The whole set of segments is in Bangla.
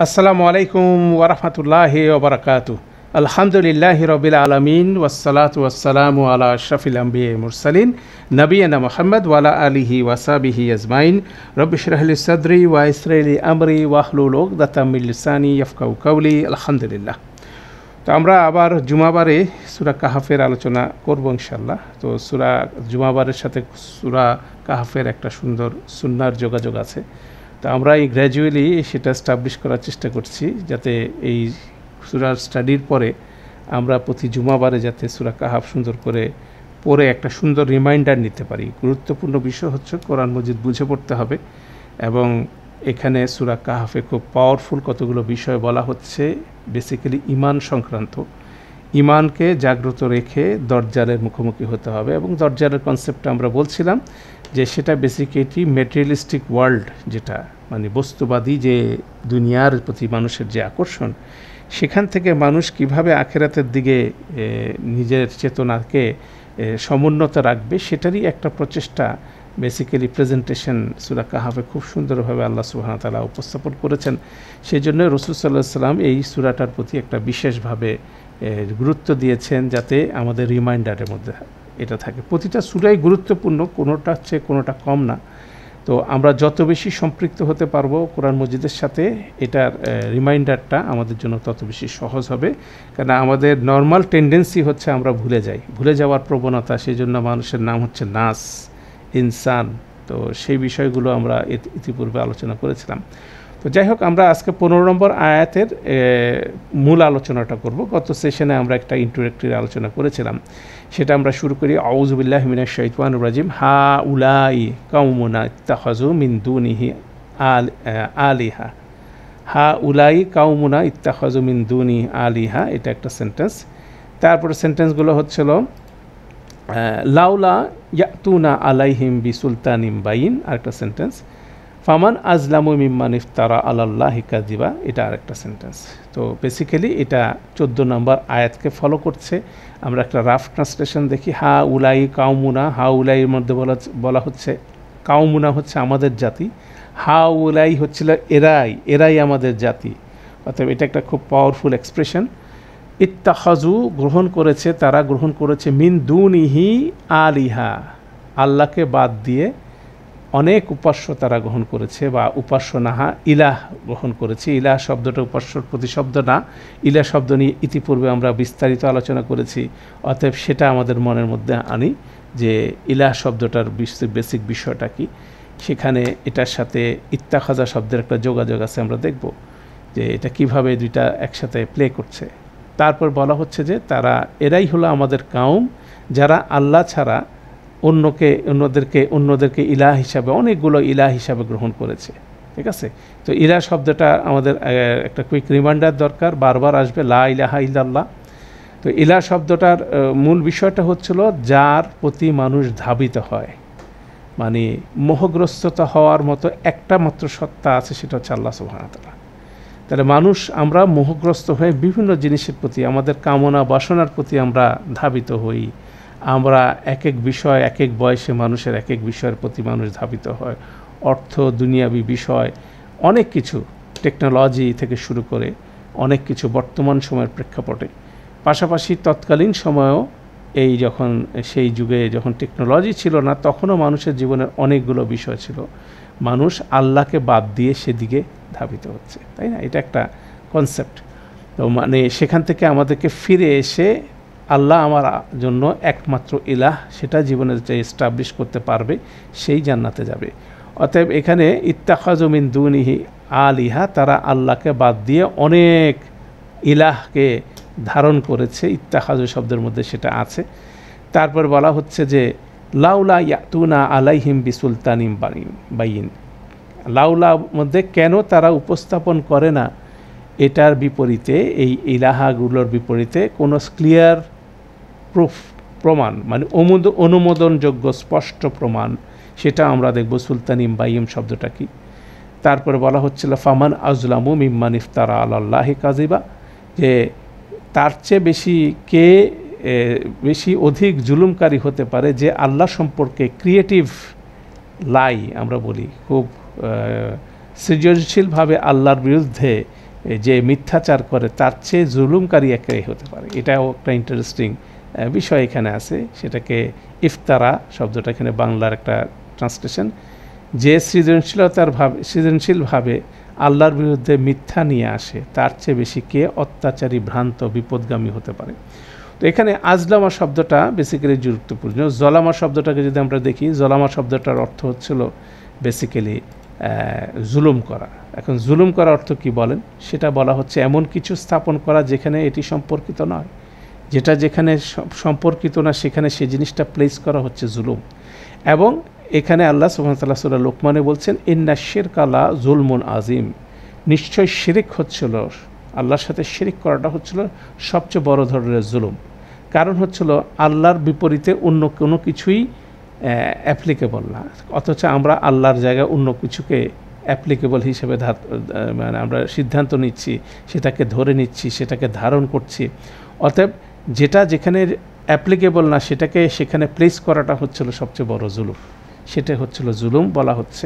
আসসালামু আলাইকুম ওরহমতুল্লাহি ওবরাকাতু। আলহামদুলিল্লাহি রবিল আলমিন ওয়াসসালাতু ওয়াসসালামু আলা আশরাফিল আম্বিয়া মুরসালিন নবিয়িনা মুহাম্মদ ওয়ালা আলিহি ওয়াসাবিহি আজমাইন। রব্বি ইশরাহ লি সাদরি ওয়া ইয়াসসির লি আমরি ওয়াহলুল উকদাতাম মিন লিসানি ইয়াফকাহু কাওলি। আলহামদুলিল্লাহ। তো আমরা আবার জুমাবারে সূরা কাহাফের আলোচনা করব ইনশাআল্লাহ। তো সূরা জুমাবারের সাথে সূরা কাহাফের একটা সুন্দর সুন্নাহর যোগাযোগ আছে। তো আমরা এই গ্র্যাজুয়ালি সেটা এস্টাবলিশ করার চেষ্টা করছি, যাতে এই সূরার স্টাডির পরে আমরা প্রতি জুমাবারে যাতে সূরা কাহাফ সুন্দর করে পড়ে একটা সুন্দর রিমাইন্ডার নিতে পারি। গুরুত্বপূর্ণ বিষয় হচ্ছে কোরআন মজিদ বুঝে পড়তে হবে, এবং এখানে সূরা কাহাফে খুব পাওয়ারফুল কতগুলো বিষয় বলা হচ্ছে, বেসিক্যালি ঈমান সংক্রান্ত। ঈমানকে জাগ্রত রেখে দজ্জালের মুখোমুখি হতে হবে, এবং দজ্জালের কনসেপ্টটা আমরা বলছিলাম যে সেটা বেসিক্যালি ম্যাটেরিয়ালিস্টিক ওয়ার্ল্ড, যেটা মানে বস্তুবাদী যে দুনিয়ার প্রতি মানুষের যে আকর্ষণ, সেখান থেকে মানুষ কিভাবে আখেরাতের দিকে নিজের চেতনাকে সমুন্নত রাখবে, সেটারই একটা প্রচেষ্টা বেসিক্যালি প্রেজেন্টেশন সূরা কাহাফে খুব সুন্দরভাবে আল্লাহ সুবহানাহু ওয়া তাআলা উপস্থাপন করেছেন। সেই জন্য রাসূল সাল্লাল্লাহু আলাইহি ওয়াসাল্লাম এই সূরাটার প্রতি একটা বিশেষভাবে গুরুত্ব দিয়েছেন, যাতে আমাদের রিমাইন্ডারের মধ্যে এটা থাকে। প্রতিটা সূরাই গুরুত্বপূর্ণ, কোনোটা হচ্ছে কোনোটা কম না। তো আমরা যত বেশি সম্পৃক্ত হতে পারবো কোরআন মজিদের সাথে, এটার রিমাইন্ডারটা আমাদের জন্য তত বেশি সহজ হবে। কারণ আমাদের নর্মাল টেন্ডেন্সি হচ্ছে আমরা ভুলে যাওয়ার প্রবণতা। সেই জন্য মানুষের নাম হচ্ছে নাস, ইনসান। তো সেই বিষয়গুলো আমরা ইতিপূর্বে আলোচনা করেছিলাম। তো যাই হোক, আমরা আজকে 15 নম্বর আয়াতের মূল আলোচনাটা করব। গত সেশনে আমরা একটা ইন্ট্রোডাক্টরি আলোচনা করেছিলাম, সেটা আমরা শুরু করি। আউযু বিল্লাহি মিনাশ শাইতানির রাজিম। হা উলাই কাউমুনা ইত্তাখাযু মিন দুনিহি আলিহা। হা উলাই কাউমুনা ইত্তাখাযু মিন দুনিহি আলিহা, এটা একটা সেন্টেন্স। তারপরে সেন্টেন্সগুলো হচ্ছিল লাউলা ইয়াতুনা আলাইহিম বিসুলতানিম বাইন, আরেকটা সেন্টেন্স। ফামান আজলামু মিম্মান ইফতারা আলাল্লাহি কাযিবা, এটা আরেকটা সেন্টেন্স। তো বেসিক্যালি এটা 14 নম্বর আয়াতকে ফলো করছে। আমরা একটা রাফ ট্রান্সলেশন দেখি। হা উলাই কাউমুনা, হা উলাইয়ের মধ্যে বলা হচ্ছে কাউমুনা হচ্ছে আমাদের জাতি, হা উলাই হচ্ছিল এরাই আমাদের জাতি। অর্থাৎ এটা একটা খুব পাওয়ারফুল এক্সপ্রেশন। ইত্তাখাযু তারা গ্রহণ করেছে মিন দুনিহি আলিহা, আল্লাহকে বাদ দিয়ে অনেক উপাস্য তারা গ্রহণ করেছে, বা উপাস্য নাহা ইলাহ গ্রহণ করেছে। ইলাহ শব্দটা উপাস্যর প্রতিশব্দ না। ইলাহ শব্দ নিয়ে ইতিপূর্বে আমরা বিস্তারিত আলোচনা করেছি। অতএব সেটা আমাদের মনের মধ্যে আনি যে ইলাহ শব্দটার বেসিক বিষয়টা কি। সেখানে এটার সাথে ইত্তাখাযা শব্দের একটা যোগাযোগ আছে, আমরা দেখব যে এটা কিভাবে দুইটা একসাথে প্লে করছে। তারপর বলা হচ্ছে যে এরাই হলো আমাদের কাউম, যারা আল্লাহ ছাড়া অন্যদেরকে ইলাহ হিসাবে, অনেকগুলো ইলাহ হিসাবে গ্রহণ করেছে। ঠিক আছে? তো ইলাহ শব্দটা আমাদের একটা কুইক রিমাইন্ডার দরকার, বারবার আসবে লা ইলাহা ইল্লাল্লাহ। তো ইলাহ শব্দটার মূল বিষয়টা হচ্ছিল যার প্রতি মানুষ ধাবিত হয়, মানে মোহগ্রস্ততা হওয়ার মতো একটা মাত্র সত্তা আছে, সেটা হচ্ছে আল্লাহ সুবহানাহু ওয়া তাআলা। তাহলে আমরা মোহগ্রস্ত হয়ে বিভিন্ন জিনিসের প্রতি, আমাদের কামনা বাসনার প্রতি আমরা ধাবিত হই। আমরা এক এক বিষয়, এক এক বয়সে মানুষের এক এক বিষয়ের প্রতি মানুষ ধাবিত হয়। অর্থ, দুনিয়াবি বিষয়, অনেক কিছু, টেকনোলজি থেকে শুরু করে অনেক কিছু বর্তমান সময়ের প্রেক্ষাপটে। পাশাপাশি তৎকালীন সময়েও সেই যুগে যখন টেকনোলজি ছিল না, তখনও মানুষের জীবনের অনেকগুলো বিষয় ছিল। মানুষ আল্লাহকে বাদ দিয়ে সেদিকে ধাবিত হচ্ছে, তাই না? এটা একটা কনসেপ্ট। তো মানে সেখান থেকে আমাদেরকে ফিরে এসে আল্লাহ আমার জন্য একমাত্র ইলাহ, সেটা জীবনে যে এস্টাবলিশ করতে পারবে সেই জান্নাতে যাবে। অতএব এখানে ইত্তাখাযু মিন দুনিহি আলিহা, তারা আল্লাহকে বাদ দিয়ে অনেক ইলাহকে ধারণ করেছে। ইত্তাখাযু শব্দের মধ্যে সেটা আছে। তারপর বলা হচ্ছে যে লাউলা ইয়াতুনা আলাইহিম বিসুলতানিম বাইন, লাউলা মধ্যে কেন তারা উপস্থাপন করে না, এটার বিপরীতে, এই ইলাহাগুলোর বিপরীতে কোনো ক্লিয়ার প্রমাণ, মানে অনুমোদনযোগ্য স্পষ্ট প্রমাণ, সেটা আমরা দেখব। সুলতানিম বাইম শব্দটা কি। তারপরে বলা হচ্ছিল ফামান আজলামু মিম্মান ইফতারা আলাল্লাহি কাযিবা, যে তার চেয়ে বেশি অধিক জুলুমকারী হতে পারে যে আল্লাহ সম্পর্কে ক্রিয়েটিভ লাই, আমরা বলি খুব সৃজনশীলভাবে আল্লাহর বিরুদ্ধে যে মিথ্যাচার করে তার চেয়ে জুলুমকারী একাই হতে পারে। এটাও একটা ইন্টারেস্টিং বিষয় এখানে আছে, সেটাকে ইফতারা শব্দটা এখানে বাংলার একটা ট্রান্সলেশন। যে সৃজনশীলভাবে আল্লাহর বিরুদ্ধে মিথ্যা নিয়ে আসে তার চেয়ে বেশি কে অত্যাচারী, ভ্রান্ত, বিপদগামী হতে পারে। তো এখানে আজলামা শব্দটা বেসিক্যালি গুরুত্বপূর্ণ। জলামা শব্দটাকে যদি আমরা দেখি, জলামা শব্দটার অর্থ হচ্ছিল বেসিক্যালি জুলুম করা। এখন জুলুম করার অর্থ কি বলেন, সেটা বলা হচ্ছে এমন কিছু স্থাপন করা যেখানে এটি সম্পর্কিত নয়, যেটা যেখানে সম্পর্কিত না সেখানে সে জিনিসটা প্লেস করা হচ্ছে জুলুম। এবং এখানে আল্লাহ সুবহানাহু ওয়া তাআলা সূরা লোকমানে বলছেন ইন্না শিরকা লা যুলমুন আযীম, নিশ্চয় শিরিক হচ্ছিল, আল্লাহর সাথে শিরিক করাটা হচ্ছিল সবচেয়ে বড় ধরনের জুলুম। কারণ হচ্ছিল আল্লাহর বিপরীতে অন্য কোনো কিছুই অ্যাপ্লিকেবল না, অথচ আমরা আল্লাহর জায়গায় অন্য কিছুকে অ্যাপ্লিকেবল হিসেবে মানে আমরা সিদ্ধান্ত নিচ্ছি, সেটাকে ধরে নিচ্ছি, সেটাকে ধারণ করছি। অতএব যেটা যেখানে অ্যাপ্লিকেবল না সেটাকে সেখানে প্লেস করাটা হচ্ছিল সবচেয়ে বড় জুলুম, সেটা হচ্ছিল জুলুম বলা হচ্ছে।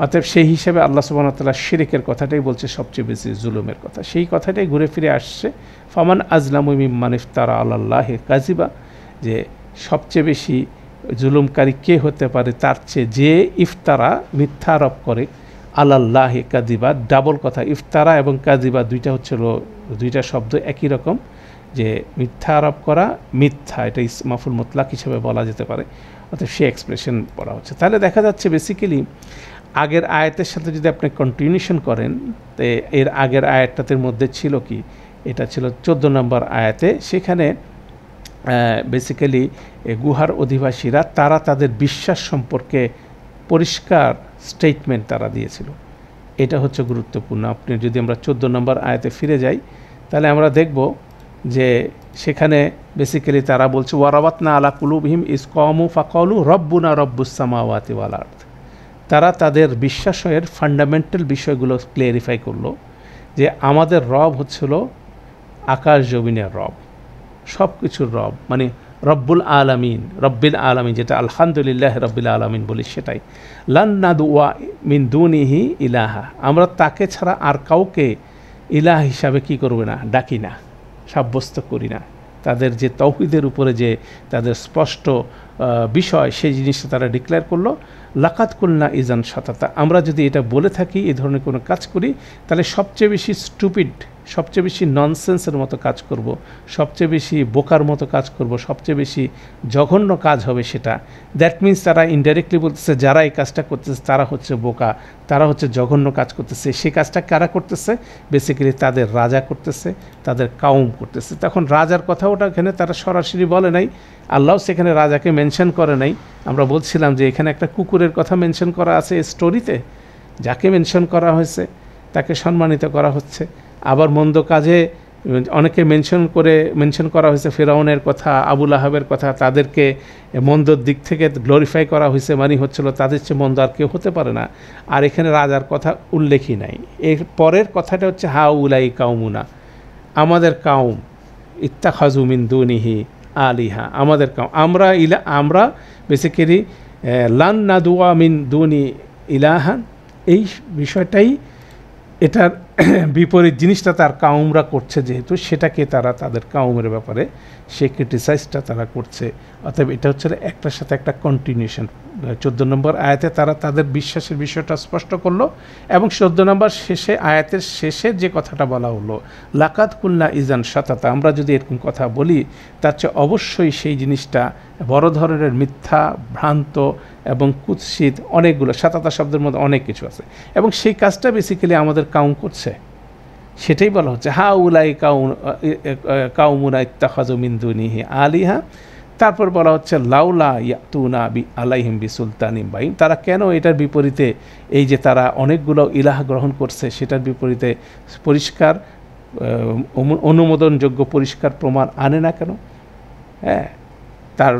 অতএব সেই হিসেবে আল্লাহ সুবহানাহু ওয়া তাআলা শিরকের কথাটাই বলছে সবচেয়ে বেশি জুলুমের কথা, সেই কথাটাই ঘুরে ফিরে আসছে ফামান আজলামু মিম্মান ইফতারা আলাল্লাহি কাযিবা, যে সবচেয়ে বেশি জুলুমকারী কে হতে পারে তার চেয়ে যে ইফতারা মিথ্যা আরোপ করে আলাল্লাহি কাযিবা। ডাবল কথা, ইফতারা এবং কাযিবা দুইটা হচ্ছিল দুইটা শব্দ একই রকম, যে মিথ্যা আরোপ করা, মিথ্যা, এটা মাফুল মুতলাক হিসেবে বলা যেতে পারে। অর্থাৎ সে এক্সপ্রেশন পড়া হচ্ছে। তাহলে দেখা যাচ্ছে বেসিক্যালি আগের আয়াতের সাথে যদি আপনি কন্টিনিউশন করেন, তো এর আগের আয়াতটার মধ্যে ছিল কি, এটা ছিল 14 নম্বর আয়াতে। সেখানে বেসিক্যালি গুহার অধিবাসীরা তারা তাদের বিশ্বাস সম্পর্কে পরিষ্কার স্টেটমেন্ট তারা দিয়েছিল। এটা হচ্ছে গুরুত্বপূর্ণ। আপনি যদি আমরা 14 নম্বর আয়াতে ফিরে যাই তাহলে আমরা দেখব যে সেখানে বেসিক্যালি তারা বলছে ওয়ারাবাতনা আলা কুলুবিহিম ইজ কামু ফাকালু রব্বুনা রব্বুস সামাওয়াতি ওয়াল আরদ। তারা তাদের বিশ্বাসের ফান্ডামেন্টাল বিষয়গুলো ক্লিয়ারিফাই করলো যে আমাদের রব হচ্ছিল আকাশ জমিনের রব, সব কিছুর রব, মানে রব্বুল আলামিন, রব্বিল আলামিন, যেটা আলহামদুলিল্লাহ রব্বিল আলামিন বলি সেটাই। লান নাদুয়া মিন দুনিহি ইলাহা, আমরা তাকে ছাড়া আর কাউকে ইলাহ হিসাবে কি করব না, ডাকি না, সাব্যস্ত করি না। তাদের যে তাওহীদের উপরে যে তাদের স্পষ্ট বিষয়, সেই জিনিসটা তারা ডিক্লেয়ার করলো। লাকাত কুলনা ইজান শাতাতা, আমরা যদি এটা বলে থাকি, এই ধরনের কোনো কাজ করি, তাহলে সবচেয়ে বেশি স্টুপিড, সবচেয়ে বেশি ননসেন্সের মতো কাজ করব, সবচেয়ে বেশি বোকার মতো কাজ করব, সবচেয়ে বেশি জঘন্য কাজ হবে সেটা। দ্যাট মিনস তারা ইনডাইরেক্টলি বলতেছে যারা এই কাজটা করতেছে তারা হচ্ছে বোকা, তারা হচ্ছে জঘন্য কাজ করতেছে। সেই কাজটা কারা করতেছে? বেসিক্যালি তাদের রাজা করতেছে, তাদের কাউম করতেছে। তখন রাজার কথা ওটা এখানে তারা সরাসরি বলে নাই, আল্লাহ সেখানে রাজাকে মেনশন করে নাই। আমরা বলছিলাম যে এখানে একটা কুকুরের কথা মেনশন করা আছে এই স্টোরিতে, যাকে মেনশন করা হয়েছে তাকে সম্মানিত করা হচ্ছে। আবার মন্দ কাজে অনেকে মেনশন করা হয়েছে ফেরাউনের কথা, আবুল আহাবের কথা, তাদেরকে মন্দর দিক থেকে গ্লোরিফাই করা হয়েছে, মানে হচ্ছিল তাদের চেয়ে মন্দ আর কেউ হতে পারে না। আর এখানে রাজার কথা উল্লেখই নাই। এর পরের কথাটা হচ্ছে হা উলাই কাউমুনা, আমাদের কাউম, ইত্তাখাযু মিন দুনিহি আলিহা, আমাদের কাউম, আমরা বেসিক্যালি লান নাদুয়া মিন দুনি ইলাহান, এই বিষয়টাই এটার বিপরীত জিনিসটা তার কাউমরা করছে, যেহেতু সেটাকে তারা তাদের কাউমের ব্যাপারে সে ক্রিটিসাইজটা তারা করছে। অতএব এটা হচ্ছে একটার সাথে একটা কন্টিনিউশন। 14 নম্বর আয়াতে তারা তাদের বিশ্বাসের বিষয়টা স্পষ্ট করলো, এবং 14 নম্বর শেষে আয়াতের শেষে যে কথাটা বলা হলো লাকাত কুলনা ইজান শাতাতা, আমরা যদি এরকম কথা বলি তার চেয়ে অবশ্যই সেই জিনিসটা বড় ধরনের মিথ্যা, ভ্রান্ত এবং কুৎসিত, অনেকগুলো শাতাতা শব্দের মধ্যে অনেক কিছু আছে, এবং সেই কাজটা বেসিক্যালি আমাদের কাউম করছে, সেটাই বলা হচ্ছে হা উলাই কাউমুনা ইত্তাখাযু মিন দুনিহি আলিহা। তারপর বলা হচ্ছে লাউলা ইয়াতুনা বি আলাইহিম বিসুলতানিম বাইন, তারা কেন এটার বিপরীতে, এই যে তারা অনেকগুলো ইলাহ গ্রহণ করছে সেটার বিপরীতে পরিষ্কার অনুমোদনযোগ্য পরিষ্কার প্রমাণ আনে না কেন? হ্যাঁ, তার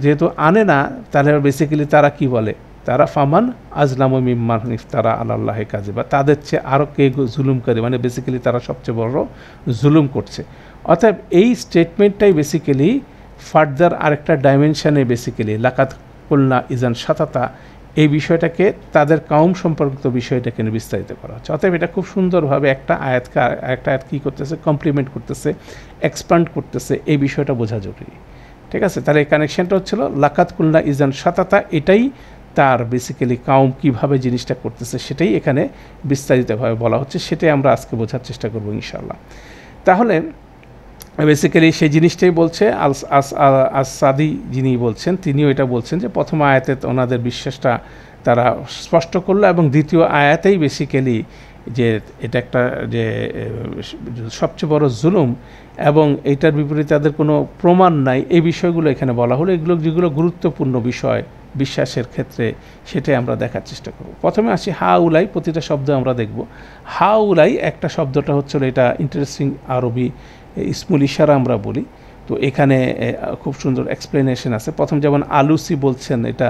যেহেতু আনে না, তাহলে বেসিক্যালি তারা কি বলে, তারা ফামান আজলামু মিম্মান ইফতারা আলাল্লাহি কাযিবা, তাদের চেয়ে আরও কে জুলুমকারী, মানে বেসিক্যালি তারা সবচেয়ে বড় জুলুম করছে। অতএব এই স্টেটমেন্টটাই বেসিক্যালি ফার্দার আরেকটা ডাইমেনশানে বেসিক্যালি লাকাত কুলনা ইজান শাতাতা, এই বিষয়টাকে তাদের কাউম সম্পর্কিত বিষয়টাকে বিস্তারিত করা হচ্ছে। অতএব এটা খুব সুন্দরভাবে একটা আয়াত কী করতেছে, কমপ্লিমেন্ট করতেছে, এক্সপ্যান্ড করতেছে, এই বিষয়টা বোঝা জরুরি। ঠিক আছে, তাহলে এই কানেকশানটা হচ্ছিল লাকাত কুলনা ইজান শাতাতা, এটাই তার বেসিক্যালি কাউম কীভাবে জিনিসটা করতেছে সেটাই এখানে বিস্তারিতভাবে বলা হচ্ছে, সেটাই আমরা আজকে বোঝার চেষ্টা করব ইনশাআল্লাহ। তাহলে বেসিক্যালি সেই জিনিসটাই বলছে সাদি যিনি বলছেন, তিনিও এটা বলছেন যে প্রথম আয়াতে ওনাদের বিশ্বাসটা তারা স্পষ্ট করলো, এবং দ্বিতীয় আয়াতেই বেসিক্যালি যে এটা একটা যে সবচেয়ে বড় জুলুম এবং এইটার বিপরীতে তাদের কোনো প্রমাণ নাই, এই বিষয়গুলো এখানে বলা হলো। এগুলো যেগুলো গুরুত্বপূর্ণ বিষয় বিশ্বাসের ক্ষেত্রে, সেটাই আমরা দেখার চেষ্টা করব। প্রথমে আসি হা উলাই, প্রতিটা শব্দ আমরা দেখব। হা উলাই একটা শব্দটা হচ্ছিল, এটা ইন্টারেস্টিং আরবি ইসমুল ইশারা আমরা বলি। তো এখানে খুব সুন্দর এক্সপ্লেনেশন আছে। প্রথম যেমন আলুসি বলছেন, এটা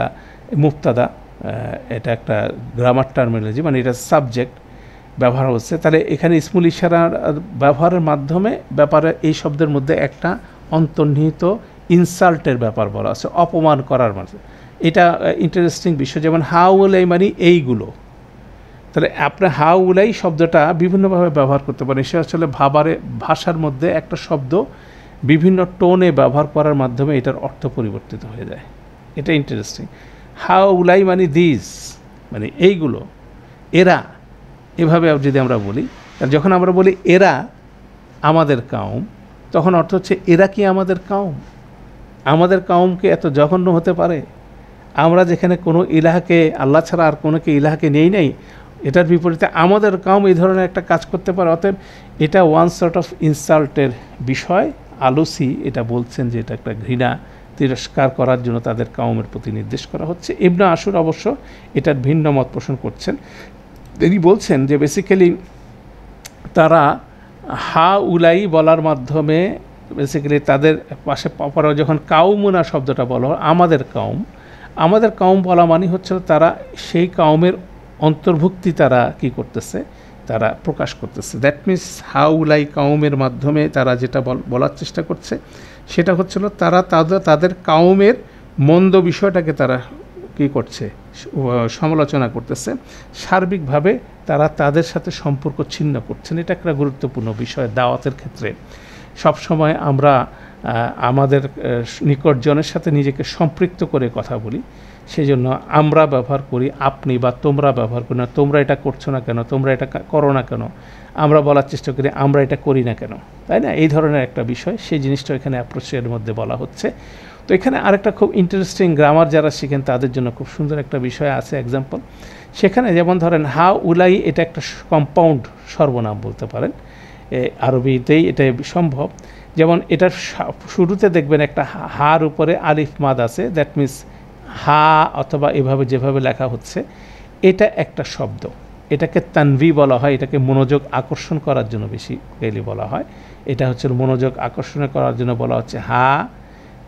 মুফতাদা, এটা একটা গ্রামার টার্মিনোলজি, মানে এটা সাবজেক্ট ব্যবহার হচ্ছে। তাহলে এখানে ইসমুল ইশারার ব্যবহারের মাধ্যমে ব্যাপারে এই শব্দের মধ্যে একটা অন্তর্নিহিত ইনসাল্টের ব্যাপার বলা আছে, অপমান করার মাঝে। এটা ইন্টারেস্টিং বিষয়। যেমন হাউলাই মানে এইগুলো, তাহলে আপনার হাউলাই শব্দটা বিভিন্নভাবে ব্যবহার করতে পারেন। সে আসলে ভাষার মধ্যে একটা শব্দ বিভিন্ন টোনে ব্যবহার করার মাধ্যমে এটার অর্থ পরিবর্তিত হয়ে যায়। এটা ইন্টারেস্টিং। হাউলাই মানে দিস, মানে এইগুলো, এরা, এভাবে যদি আমরা বলি, তাহলে যখন আমরা বলি এরা আমাদের কাউম, তখন অর্থ হচ্ছে এরা কি আমাদের কাউম? আমাদের কাউমকে এত জঘন্য হতে পারে? আমরা যেখানে কোনো ইলাহাকে আল্লাহ ছাড়া আর কোনোকে ইলাহাকে নেই, এটার বিপরীতে আমাদের কাউম এই ধরনের একটা কাজ করতে পারে। অতএব এটা ওয়ান সর্ট অফ ইনসাল্টের বিষয়। আলুসি এটা বলছেন যে এটা একটা ঘৃণা, তিরস্কার করার জন্য তাদের কাউমের প্রতি নির্দেশ করা হচ্ছে। ইবনে আশুর অবশ্য এটার ভিন্ন মত পোষণ করছেন। তিনি বলছেন যে বেসিক্যালি তারা হা উলাই বলার মাধ্যমে বেসিক্যালি তাদের পাশে পরে যখন কাউমুনা শব্দটা বলা হয়, আমাদের কাউম বলা মানে হচ্ছে তারা সেই কাউমের অন্তর্ভুক্তি তারা কি করতেছে, তারা প্রকাশ করতেছে। দ্যাট মিনস হাউলাই কাউমের মাধ্যমে তারা যেটা বলার চেষ্টা করছে সেটা হচ্ছিল তারা তাদের কাউমের মন্দ বিষয়টাকে তারা কী করছে, সমালোচনা করতেছে। সার্বিকভাবে তারা তাদের সাথে সম্পর্ক ছিন্ন করছেন। এটা একটা গুরুত্বপূর্ণ বিষয় দাওয়াতের ক্ষেত্রে। সবসময় আমরা আমাদের নিকটজনের সাথে নিজেকে সম্পৃক্ত করে কথা বলি, সেই জন্য আমরা ব্যবহার করি আপনি বা তোমরা ব্যবহার করি না। তোমরা এটা করছো না কেন, তোমরা এটা করো না কেন, আমরা বলার চেষ্টা করি আমরা এটা করি না কেন, তাই না? এই ধরনের একটা বিষয়, সেই জিনিসটা এখানে অ্যাপ্রোচের মধ্যে বলা হচ্ছে। তো এখানে আরেকটা খুব ইন্টারেস্টিং, গ্রামার যারা শিখেন তাদের জন্য খুব সুন্দর একটা বিষয় আছে এক্সাম্পল। সেখানে যেমন ধরেন হা উলাই, এটা একটা কম্পাউন্ড সর্বনাম বলতে পারেন, আরবিতেই এটা সম্ভব। যেমন এটার শুরুতে দেখবেন একটা হার উপরে আলিফ মাদ আছে, দ্যাট মিনস হা অথবা এভাবে যেভাবে লেখা হচ্ছে, এটা একটা শব্দ। এটাকে তানভি বলা হয়, এটাকে মনোযোগ আকর্ষণ করার জন্য বেসিক্যালি বলা হয়। এটা হচ্ছে মনোযোগ আকর্ষণ করার জন্য বলা হচ্ছে হা।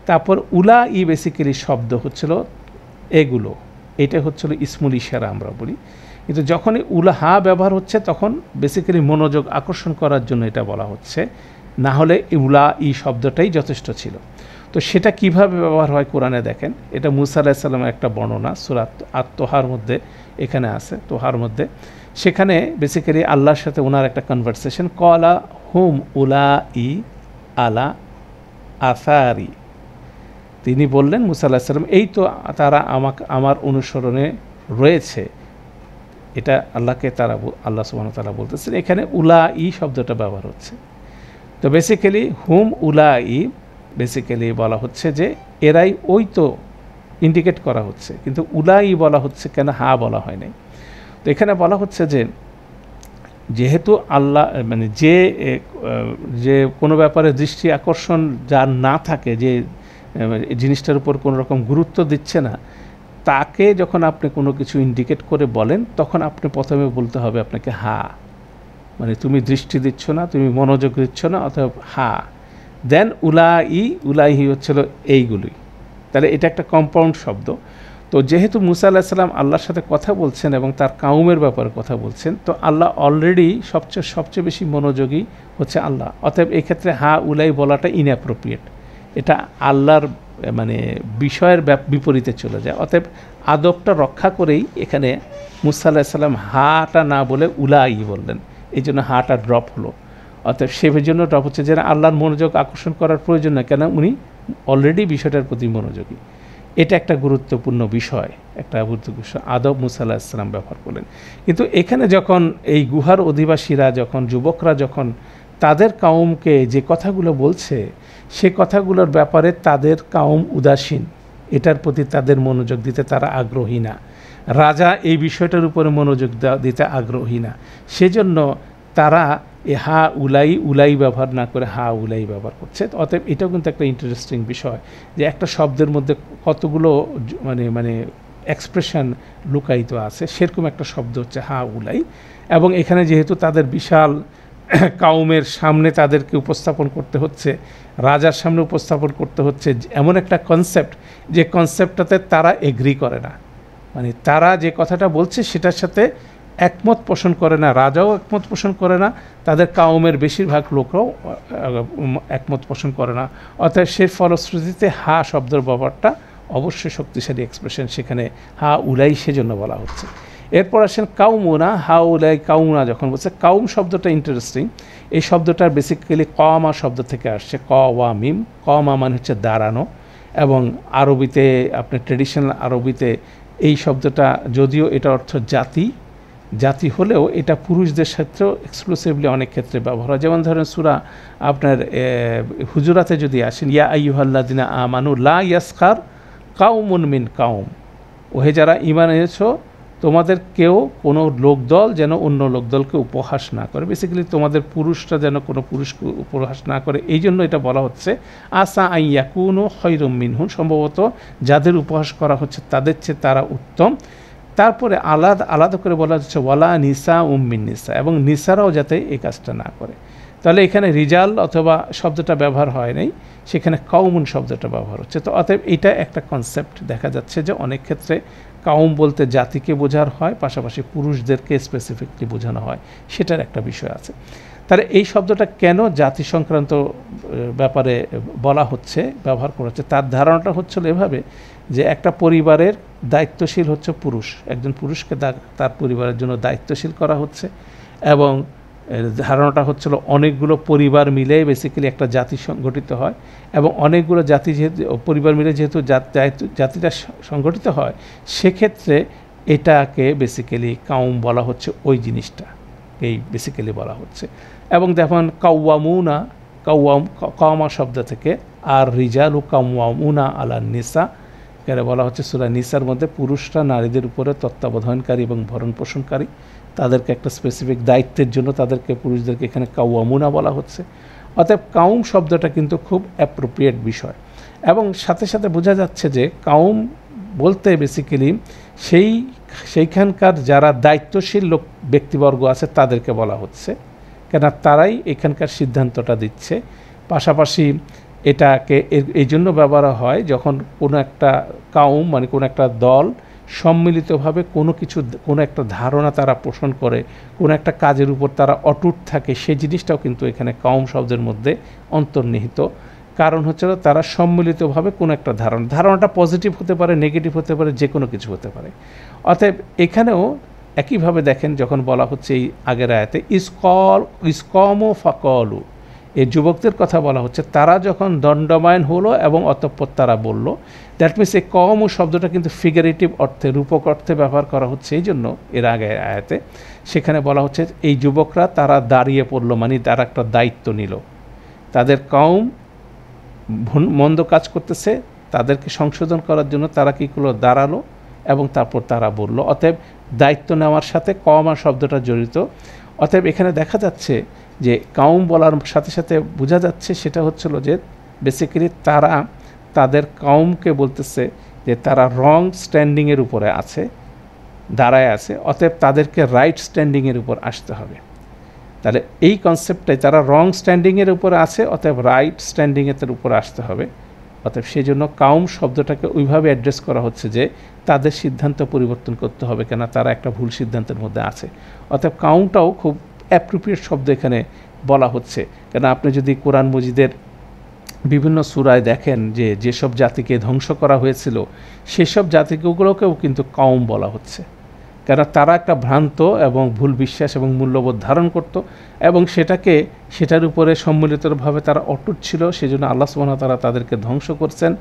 তারপর উলা ই বেসিক্যালি শব্দ হচ্ছিল এগুলো, এটা হচ্ছিল ইসমুল ইশারা আমরা বলি। কিন্তু যখনই উলা হা ব্যবহার হচ্ছে তখন বেসিক্যালি মনোযোগ আকর্ষণ করার জন্য এটা বলা হচ্ছে, না হলে উলা ই শব্দটাই যথেষ্ট ছিল। তো সেটা কিভাবে ব্যবহার হয় কোরআনে দেখেন, এটা মুসা আলাইহিস সালামের একটা বর্ণনা সূরা আত-তোহার মধ্যে এখানে আছে, তোহার মধ্যে। সেখানে বেসিক্যালি আল্লাহর সাথে ওনার একটা কনভারসেশন, কলা হুম উলা ই আলা আসারি, তিনি বললেন মুসা আলাইহিস সালাম, এই তো তারা আমার অনুসরণে রয়েছে। এটা আল্লাহকে আল্লাহ সুবহানাহু ওয়া তাআলা বলতেছেন, এখানে উলা ই শব্দটা ব্যবহার হচ্ছে। তো বেসিক্যালি হুম উলা ই বেসিক্যালি বলা হচ্ছে যে এরাই, ওই তো ইন্ডিকেট করা হচ্ছে, কিন্তু উলাই বলা হচ্ছে কেন, হা বলা হয় নাই। তো এখানে বলা হচ্ছে যে যেহেতু আল্লাহ মানে যে কোনো ব্যাপারে দৃষ্টি আকর্ষণ যার না থাকে, যে জিনিসটার উপর কোনো রকম গুরুত্ব দিচ্ছে না, তাকে যখন আপনি কোনো কিছু ইন্ডিকেট করে বলেন, তখন আপনি প্রথমে বলতে হবে আপনাকে হা, মানে তুমি দৃষ্টি দিচ্ছ না, তুমি মনোযোগ দিচ্ছ না, অথবা হা। দেন উলাইহি হচ্ছিল এইগুলি। তাহলে এটা একটা কম্পাউন্ড শব্দ। তো যেহেতু মুসা আলাইহিস সালাম আল্লাহর সাথে কথা বলছেন এবং তার কাউমের ব্যাপারে কথা বলছেন, তো আল্লাহ অলরেডি সবচেয়ে বেশি মনোযোগী হচ্ছে আল্লাহ। অতএব এই ক্ষেত্রে হা উলাই বলাটা ইনঅ্যাপ্রোপ্রিয়েট। এটা আল্লাহর মানে বিষয়ের বিপরীতে চলে যায়। অতএব আদবটা রক্ষা করেই এখানে মুসা আলাইহিস সালাম হাটা না বলে উলাই বললেন, এই জন্য হাটা ড্রপ হলো। অতএব সেই জন্য ড্রপ হচ্ছে যে আল্লাহর মনোযোগ আকর্ষণ করার প্রয়োজন না, কেন উনি অলরেডি বিষয়টার প্রতি মনোযোগী। এটা একটা গুরুত্বপূর্ণ বিষয়, একটা গুরুত্বপূর্ণ বিষয় আদব মুসা আলাইহিস সালাম ব্যবহার করলেন। কিন্তু এখানে যখন এই গুহার অধিবাসীরা, যখন যুবকরা যখন তাদের কাউমকে যে কথাগুলো বলছে, সে কথাগুলোর ব্যাপারে তাদের কাউম উদাসীন, এটার প্রতি তাদের মনোযোগ দিতে তারা আগ্রহী না, রাজা এই বিষয়টার উপরে মনোযোগ দিতে আগ্রহী না, সেজন্য তারা হা উলাই ব্যবহার না করে হা উলাই ব্যবহার করছে। অতএব এটাও কিন্তু একটা ইন্টারেস্টিং বিষয় যে একটা শব্দের মধ্যে কতগুলো মানে এক্সপ্রেশন লুকায়িত আছে, সেরকম একটা শব্দ হচ্ছে হা উলাই। এবং এখানে যেহেতু তাদের বিশাল কাউমের সামনে তাদেরকে উপস্থাপন করতে হচ্ছে, রাজার সামনে উপস্থাপন করতে হচ্ছে এমন একটা কনসেপ্ট, যে কনসেপ্টটাতে তারা এগ্রি করে না, মানে তারা যে কথাটা বলছে সেটার সাথে একমত পোষণ করে না, রাজাও একমত পোষণ করে না, তাদের কাউমের বেশিরভাগ লোকরাও একমত পোষণ করে না। অর্থাৎ সে ফলশ্রুতিতে হা শব্দের ব্যবহারটা অবশ্যই শক্তিশালী এক্সপ্রেশন, সেখানে হা উলাই সেজন্য বলা হচ্ছে। এরপর আসেন কাউমুনা, হা উলাই কাউমুনা যখন বলছে, কাউম শব্দটা ইন্টারেস্টিং। এই শব্দটার বেসিক্যালি কমা শব্দ থেকে আসছে, ক ওয়া মিম। কমা মানে হচ্ছে দাঁড়ানো, এবং আরবিতে আপনার ট্রেডিশনাল আরবিতে এই শব্দটা যদিও এটা অর্থ জাতি হলেও এটা পুরুষদের ক্ষেত্রেও এক্সক্লুসিভলি অনেক ক্ষেত্রে ব্যবহার হয়। যেমন ধরেন সূরা আপনার হুজুরাতে যদি আসেন, ইয়া আইয়ুহাল্লাযিনা আমানু লা ইয়াসখার কাউমুন মিন কাউম, ওহে যারা ঈমান এনেছো তোমাদের কেউ কোনো লোকদল যেন অন্য লোকদলকে উপহাস না করে। বেসিক্যালি তোমাদের পুরুষরা যেন কোনো পুরুষকে উপহাস না করে, এই জন্য এটা বলা হচ্ছে আসা আইয়াকুনু খৈরুম মিনহুম, সম্ভবত যাদের উপহাস করা হচ্ছে তাদের চেয়ে তারা উত্তম। তারপরে আলাদা করে বলা হচ্ছে ওয়ালা নিসা মিন নিসা, এবং নিসারাও যাতে এই কাজটা না করে। তাহলে এখানে রিজাল অথবা শব্দটা ব্যবহার হয় নাই, সেখানে কাউমুন শব্দটা ব্যবহার হচ্ছে। তো অতএব এটা একটা কনসেপ্ট দেখা যাচ্ছে যে অনেক ক্ষেত্রে কাউম বলতে জাতিকে বোঝার হয়, পাশাপাশি পুরুষদেরকে স্পেসিফিকলি বোঝানো হয়, সেটার একটা বিষয় আছে। তাহলে এই শব্দটা কেন জাতি সংক্রান্ত ব্যাপারে বলা হচ্ছে, ব্যবহার করা হচ্ছে, তার ধারণাটা হচ্ছিল এভাবে যে একটা পরিবারের দায়িত্বশীল হচ্ছে পুরুষ, একজন পুরুষকে তার পরিবারের জন্য দায়িত্বশীল করা হচ্ছে, এবং ধারণাটা হচ্ছিল অনেকগুলো পরিবার মিলে বেসিক্যালি একটা জাতি সংগঠিত হয়, এবং অনেকগুলো জাতি যেহেতু পরিবার মিলে যেহেতু জাতিটা সংগঠিত হয়, সেক্ষেত্রে এটাকে বেসিক্যালি কাউম বলা হচ্ছে, ওই জিনিসটাকেই বেসিক্যালি বলা হচ্ছে। এবং দেখুন কাওয়ামুনা, কাওয়ামা শব্দ থেকে, আর রিজালু কাওয়ামুনা আলা নিসা, এখানে বলা হচ্ছে সূরা নিসার মধ্যে পুরুষরা নারীদের উপরে তত্ত্বাবধানকারী এবং ভরণ পোষণকারী, তাদেরকে একটা স্পেসিফিক দায়িত্বের জন্য তাদেরকে পুরুষদেরকে এখানে কাওয়ামুনা বলা হচ্ছে। অতএব কাউম শব্দটা কিন্তু খুব অ্যাপ্রোপ্রিয়েট বিষয়, এবং সাথে সাথে বোঝা যাচ্ছে যে কাউম বলতে বেসিক্যালি সেইখানকার যারা দায়িত্বশীল ব্যক্তিবর্গ আছে তাদেরকে বলা হচ্ছে, কেন তারাই এখানকার সিদ্ধান্তটা দিচ্ছে। পাশাপাশি এটাকে এই জন্য ব্যবহার হয় যখন কোনো একটা কাউম মানে কোনো একটা দল সম্মিলিতভাবে কোনো একটা ধারণা তারা পোষণ করে, কোনো একটা কাজের উপর তারা অটুট থাকে, সেই জিনিসটাও কিন্তু এখানে কাউম শব্দের মধ্যে অন্তর্নিহিত। কারণ হচ্ছে তারা সম্মিলিতভাবে কোনো একটা ধারণাটা পজিটিভ হতে পারে, নেগেটিভ হতে পারে, যে কোনো কিছু হতে পারে। অতএব এখানেও একইভাবে দেখেন যখন বলা হচ্ছে এই আগের আয়াতে ইসকমো ফাকলু, এই যুবকদের কথা বলা হচ্ছে, তারা যখন দণ্ডায়মান হলো এবং অতঃপর তারা বলল, দ্যাট মিনস এই কম ও শব্দটা কিন্তু ফিগারেটিভ অর্থে, রূপক অর্থে ব্যবহার করা হচ্ছে। এই জন্য এর আগে আয়াতে সেখানে বলা হচ্ছে এই যুবকরা তারা দাঁড়িয়ে পড়লো, মানে তারা একটা দায়িত্ব নিল, তাদের কওম মন্দ কাজ করতেছে, তাদেরকে সংশোধন করার জন্য তারা কী করলো, দাঁড়ালো, এবং তারপর তারা বলল। অতএব দায়িত্ব নেওয়ার সাথে কওমা শব্দটা জড়িত। অতএব এখানে দেখা যাচ্ছে যে কাউম বলার সাথে সাথে বোঝা যাচ্ছে সেটা হচ্ছিল যে বেসিক্যালি তারা তাদের কাউমকে বলতেছে যে তারা রং স্ট্যান্ডিংয়ের উপরে আছে, দাঁড়ায় আছে, অতএব তাদেরকে রাইট স্ট্যান্ডিংয়ের উপর আসতে হবে। তাহলে এই কনসেপ্টটাই, তারা রং স্ট্যান্ডিংয়ের উপরে আছে, অতএব রাইট স্ট্যান্ডিংয়ের উপরে আসতে হবে। অতএব সেই জন্য কাউম শব্দটাকে ওইভাবে অ্যাড্রেস করা হচ্ছে যে তাদের সিদ্ধান্ত পরিবর্তন করতে হবে, কেন তারা একটা ভুল সিদ্ধান্তের মধ্যে আছে। অতএব কাউমটাও খুব অ্যাপ্রোপ্রিয়েট শব্দ এখানে বলা হচ্ছে, কেন আপনি যদি কোরআন মজিদের বিভিন্ন সূরায় দেখেন যে যেসব জাতিকে ধ্বংস করা হয়েছিল সেসব জাতিগুলোকেও কিন্তু কওম বলা হচ্ছে, কেন তারা একটা ভ্রান্ত এবং ভুল বিশ্বাস এবং মূল্যবোধ ধারণ করত এবং সেটার উপরে সম্মিলিতভাবে তারা অটুট ছিল, সেজন্য আল্লাহ সুবহানাহু ওয়া তাআলা তাদেরকে ধ্বংস করছেন।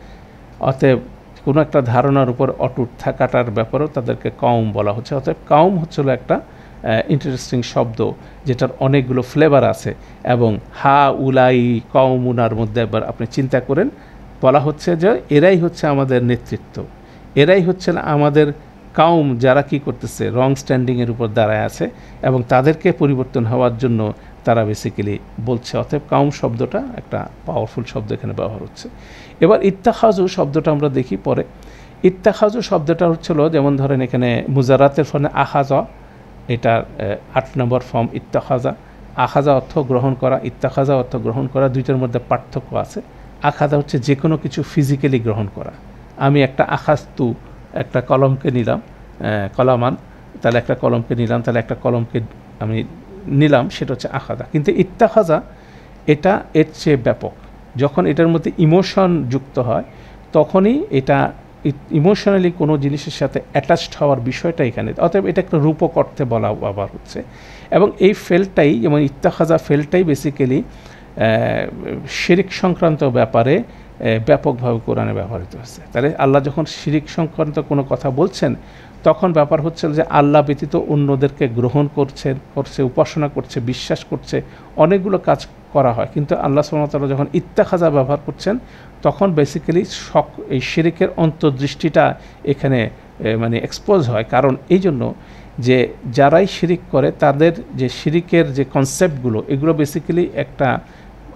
অতএব কোনো একটা ধারণার উপর অটুট থাকাটার ব্যাপারেও তাদেরকে কওম বলা হচ্ছে। অতএব কওম হচ্ছিল একটা ইন্টারেস্টিং শব্দ যেটার অনেকগুলো ফ্লেভার আছে, এবং হা উলাই কওমুনার মধ্যে একবার আপনি চিন্তা করেন, বলা হচ্ছে যে এরাই হচ্ছে আমাদের নেতৃত্ব, এরাই হচ্ছেন আমাদের কাউম যারা কি করতেছে রং স্ট্যান্ডিংয়ের উপর দাঁড়ায় আছে এবং তাদেরকে পরিবর্তন হওয়ার জন্য তারা বেসিক্যালি বলছে। অতএব কাউম শব্দটা একটা পাওয়ারফুল শব্দ এখানে ব্যবহার হচ্ছে। এবার ইত্তাখাজু শব্দটা আমরা দেখি পরে। ইত্তাখাজু শব্দটা হচ্ছিল, যেমন ধরেন এখানে মুজারাতের ফলে আখাজা, এটার 8 নম্বর ফর্ম ইত্তাখাজা। আখাজা অর্থ গ্রহণ করা, ইত্তাখাজা অর্থ গ্রহণ করা, দুইটার মধ্যে পার্থক্য আছে। আখাজা হচ্ছে যে কোনো কিছু ফিজিক্যালি গ্রহণ করা। আমি একটা আখাস্তু, একটা কলমকে নিলাম, কলামান, তাহলে একটা কলমকে নিলাম, তাহলে একটা কলমকে আমি নিলাম, সেটা হচ্ছে আখাজা। কিন্তু ইত্তাখাজা এটা এর চেয়ে ব্যাপক। যখন এটার মধ্যে ইমোশন যুক্ত হয় তখনই এটা ইমোশনালি কোনো জিনিসের সাথে অ্যাটাচড হওয়ার বিষয়টা এখানে, অতএব এটা একটা রূপক অর্থে বলা আবার হচ্ছে। এবং এই ফেলটাই, যেমন ইত্তাখাজা ফেলটাই বেসিক্যালি শিরিক সংক্রান্ত ব্যাপারে ব্যাপকভাবে কোরআনে ব্যবহৃত হচ্ছে। তাহলে আল্লাহ যখন শিরিক সংক্রান্ত কোনো কথা বলছেন তখন ব্যাপার হচ্ছে যে আল্লাহ ব্যতীত অন্যদেরকে গ্রহণ করছে, উপাসনা করছে, বিশ্বাস করছে, অনেকগুলো কাজ করা হয়। কিন্তু আল্লাহ সুবহানাহু ওয়া তাআলা যখন ইত্তাখাজা ব্যবহার করছেন তখন বেসিক্যালি এই শিরিকের অন্তর্দৃষ্টিটা এখানে মানে এক্সপোজ হয়। কারণ এই জন্য যে যারাই শিরিক করে তাদের যে শিরিকের যে কনসেপ্টগুলো, এগুলো বেসিক্যালি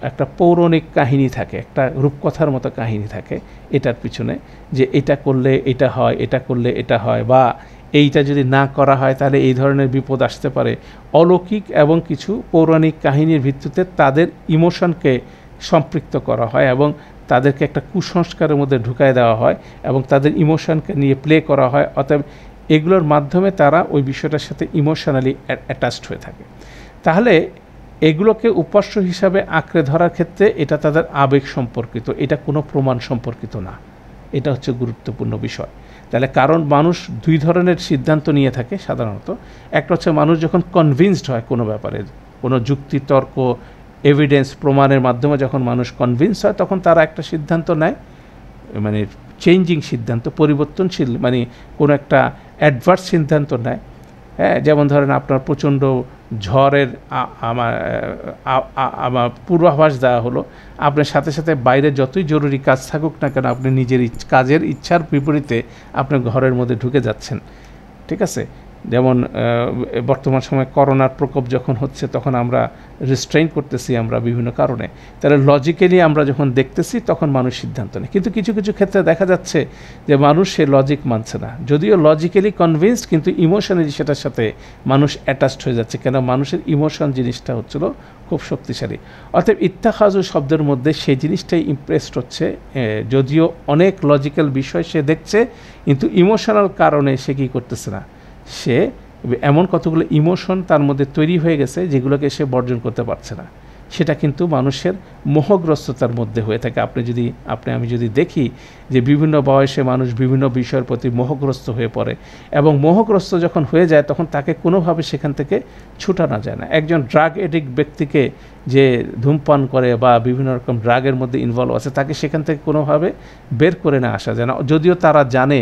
একটা পৌরাণিক কাহিনী থাকে, একটা রূপকথার মতো কাহিনী থাকে এটার পিছনে, যে এটা করলে এটা হয়, এটা করলে এটা হয়, বা এইটা যদি না করা হয় তাহলে এই ধরনের বিপদ আসতে পারে। অলৌকিক এবং কিছু পৌরাণিক কাহিনীর ভিত্তিতে তাদের ইমোশনকে সম্পৃক্ত করা হয় এবং তাদেরকে একটা কুসংস্কারের মধ্যে ঢুকায় দেওয়া হয় এবং তাদের ইমোশনকে নিয়ে প্লে করা হয়। অতএব এগুলোর মাধ্যমে তারা ওই বিষয়টার সাথে ইমোশনালি অ্যাটাচড হয়ে থাকে। তাহলে এগুলোকে উপাস্য হিসাবে আঁকড়ে ধরার ক্ষেত্রে এটা তাদের আবেগ সম্পর্কিত, এটা কোনো প্রমাণ সম্পর্কিত না। এটা হচ্ছে গুরুত্বপূর্ণ বিষয়। তাহলে কারণ মানুষ দুই ধরনের সিদ্ধান্ত নিয়ে থাকে সাধারণত। একটা হচ্ছে মানুষ যখন কনভিন্সড হয় কোনো ব্যাপারে, কোনো যুক্তি, তর্ক, এভিডেন্স, প্রমাণের মাধ্যমে যখন মানুষ কনভিন্স হয় তখন তারা একটা সিদ্ধান্ত নেয়, মানে চেঞ্জিং সিদ্ধান্ত, পরিবর্তনশীল, মানে কোনো একটা অ্যাডভার্স সিদ্ধান্ত নেয়। হ্যাঁ, যেমন ধরেন আপনার প্রচণ্ড ঝড়ের আমার পূর্বাভাস দেওয়া হলো, আপনার সাথে সাথে বাইরে যতই জরুরি কাজ থাকুক না কেন আপনি নিজের কাজের ইচ্ছার বিপরীতে আপনার ঘরের মধ্যে ঢুকে যাচ্ছেন। ঠিক আছে, যেমন বর্তমান সময়ে করোনার প্রকোপ যখন হচ্ছে তখন আমরা রিস্ট্রেইন করতেছি আমরা বিভিন্ন কারণে, তাহলে লজিক্যালি আমরা যখন দেখতেছি তখন মানুষ সিদ্ধান্ত নেয়। কিন্তু কিছু কিছু ক্ষেত্রে দেখা যাচ্ছে যে মানুষ সে লজিক মানছে না, যদিও লজিক্যালি কনভিন্সড, কিন্তু ইমোশনালি সেটার সাথে মানুষ অ্যাটাচড হয়ে যাচ্ছে। কেন? মানুষের ইমোশন জিনিসটা হচ্ছিল খুব শক্তিশালী। অতএব ইত্তাখাজু শব্দের মধ্যে সেই জিনিসটাই ইমপ্রেসড হচ্ছে, যদিও অনেক লজিক্যাল বিষয় সে দেখছে কিন্তু ইমোশনাল কারণে সে কী করতেছে না, সে এমন কতগুলো ইমোশন তার মধ্যে তৈরি হয়ে গেছে যেগুলোকে সে বর্জন করতে পারছে না। সেটা কিন্তু মানুষের মোহগ্রস্ততার মধ্যে হয়ে থাকে। আমি যদি দেখি যে বিভিন্ন বয়সে মানুষ বিভিন্ন বিষয়ের প্রতি মোহগ্রস্ত হয়ে পড়ে এবং মোহগ্রস্ত যখন হয়ে যায় তখন তাকে কোনোভাবে সেখান থেকে ছুটানো যায় না। একজন ড্রাগ এডিক্ট ব্যক্তিকে যে ধূমপান করে বা বিভিন্ন রকম ড্রাগের মধ্যে ইনভলভ আছে তাকে সেখান থেকে কোনোভাবে বের করে না আসা যায় না, যদিও তারা জানে,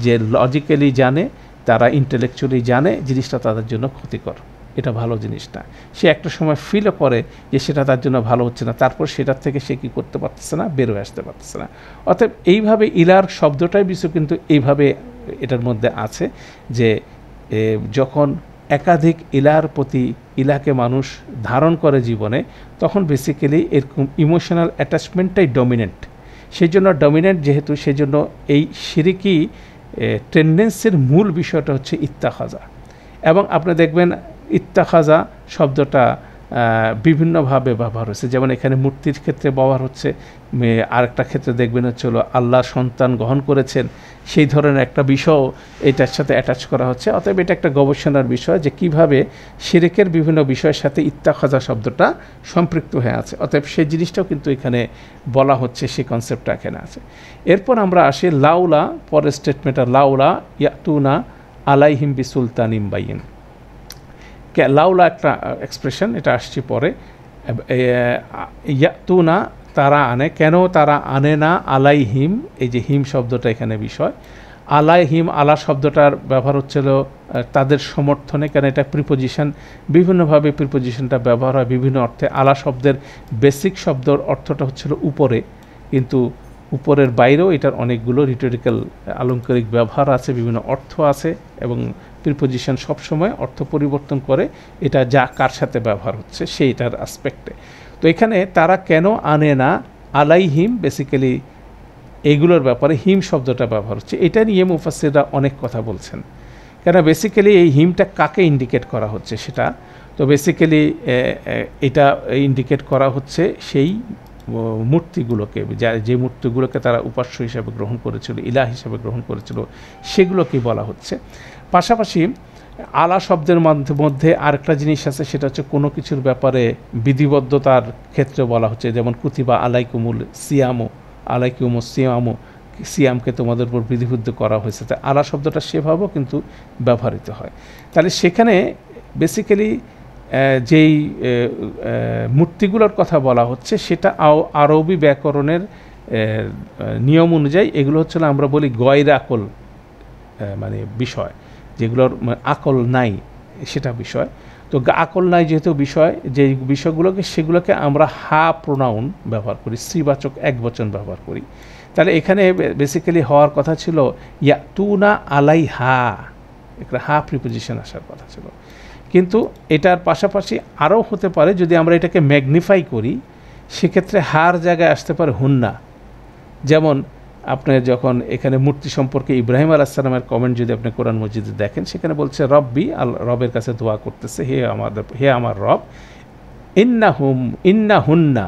যে লজিক্যালি জানে, তারা ইন্টেলেকচুয়ালি জানে জিনিসটা তাদের জন্য ক্ষতিকর, এটা ভালো জিনিসটা। সে একটা সময় ফিলও করে যে সেটা তার জন্য ভালো হচ্ছে না, তারপর সেটার থেকে সে কী করতে পারতেছে না, বের হয়ে আসতে পারতেছে না। অতএব এইভাবে ইলার শব্দটাই বিষয় কিন্তু এইভাবে এটার মধ্যে আছে যে যখন একাধিক ইলার প্রতি ইলাকে মানুষ ধারণ করে জীবনে তখন বেসিক্যালি এরকম ইমোশনাল অ্যাটাচমেন্টটাই ডমিনেন্ট। সেই জন্য ডমিনেন্ট যেহেতু, সেই জন্য এই শিরকি টেন্ডেন্সির মূল বিষয়টা হচ্ছে ইত্তাখাজা। এবং আপনি দেখবেন ইত্তাখাজা শব্দটা বিভিন্নভাবে ব্যবহার হচ্ছে। যেমন এখানে মূর্তির ক্ষেত্রে ব্যবহার হচ্ছে, আরেকটা ক্ষেত্রে দেখবেন হচ্ছে হলো আল্লাহ সন্তান গ্রহণ করেছেন, সেই ধরনের একটা বিষয় এটার সাথে অ্যাটাচ করা হচ্ছে। অতএব এটা একটা গবেষণার বিষয় যে কিভাবে শিরকের বিভিন্ন বিষয়ের সাথে ইত্তাখাযা শব্দটা সম্পৃক্ত হয়ে আছে। অতএব সেই জিনিসটাও কিন্তু এখানে বলা হচ্ছে, সেই কনসেপ্টটা এখানে আছে। এরপর আমরা আসি লাউলা, পরের স্টেটমেন্টটা লাউলা ইয়াতুনা আলাইহিম বিসুলতানিম বাইয়িন। লাউলা একটা এক্সপ্রেশন, এটা আসছে পরে। ইয়াতুনা তারা আনে, কেন তারা আনে না আলাইহিম, এই যে হিম শব্দটা এখানে বিষয়। আলাইহিম, আলা শব্দটার ব্যবহার হচ্ছিল তাদের সমর্থনে, কেন এটা প্রিপোজিশন, বিভিন্নভাবে প্রিপোজিশনটা ব্যবহার হয় বিভিন্ন অর্থে। আলা শব্দের বেসিক শব্দর অর্থটা হচ্ছিল উপরে, কিন্তু উপরের বাইরেও এটার অনেকগুলো রিটোরিক্যাল আলংকারিক ব্যবহার আছে, বিভিন্ন অর্থ আছে, এবং প্রিপোজিশন সবসময় অর্থ পরিবর্তন করে, এটা যা কার সাথে ব্যবহার হচ্ছে সেইটার আসপেক্টে। তো এখানে তারা কেন আনে না আলাইহিম, বেসিক্যালি এইগুলোর ব্যাপারে হিম শব্দটা ব্যবহার হচ্ছে। এটা নিয়ে মুফাসসিররা অনেক কথা বলছেন, কেন বেসিক্যালি এই হিমটা কাকে ইন্ডিকেট করা হচ্ছে সেটা। তো বেসিক্যালি এটা ইন্ডিকেট করা হচ্ছে সেই মূর্তিগুলোকে, যে মূর্তিগুলোকে তারা উপাস্য হিসাবে গ্রহণ করেছিল, ইলাহ হিসাবে গ্রহণ করেছিল, সেগুলোকেই বলা হচ্ছে। পাশাপাশি আলা শব্দের মধ্যে আরেকটা জিনিস আছে, সেটা হচ্ছে কোনো কিছুর ব্যাপারে বিধিবদ্ধতার ক্ষেত্রে বলা হচ্ছে। যেমন কুতিবা আলাইকুমুল সিয়ামু, আলাইকুমুস সিয়ামু, সিয়ামকে তোমাদের উপর বিধিবদ্ধ করা হয়েছে। তাই আলা শব্দটা সেভাবেও কিন্তু ব্যবহৃত হয়। তাহলে সেখানে বেসিক্যালি যেই মূর্তিগুলোর কথা বলা হচ্ছে সেটা আরবি ব্যাকরণের নিয়ম অনুযায়ী এগুলো হচ্ছে আমরা বলি গয়র আকল, মানে বিষয় যেগুলোর আকল নাই সেটা বিষয়। তো আকল নাই যেহেতু বিষয়, যে বিষয়গুলোকে সেগুলোকে আমরা হা প্রোনাউন ব্যবহার করি, স্ত্রীবাচক একবচন ব্যবহার করি। তাহলে এখানে বেসিক্যালি হওয়ার কথা ছিল ইয়াতুনা আলাইহা, একটা হা প্রিপোজিশন আসার কথা ছিল। কিন্তু এটার পাশাপাশি আরও হতে পারে, যদি আমরা এটাকে ম্যাগনিফাই করি সেক্ষেত্রে হার জায়গায় আসতে পারে হুন্না। যেমন আপনি যখন এখানে মূর্তি সম্পর্কে ইব্রাহিম আলাইহিস সালামের কমেন্ট যদি আপনি কোরআন মজিদে দেখেন, সেখানে বলছে রব্বি, রবের কাছে দোয়া করতেছে, হে আমার রব, ইন্না হুন্না,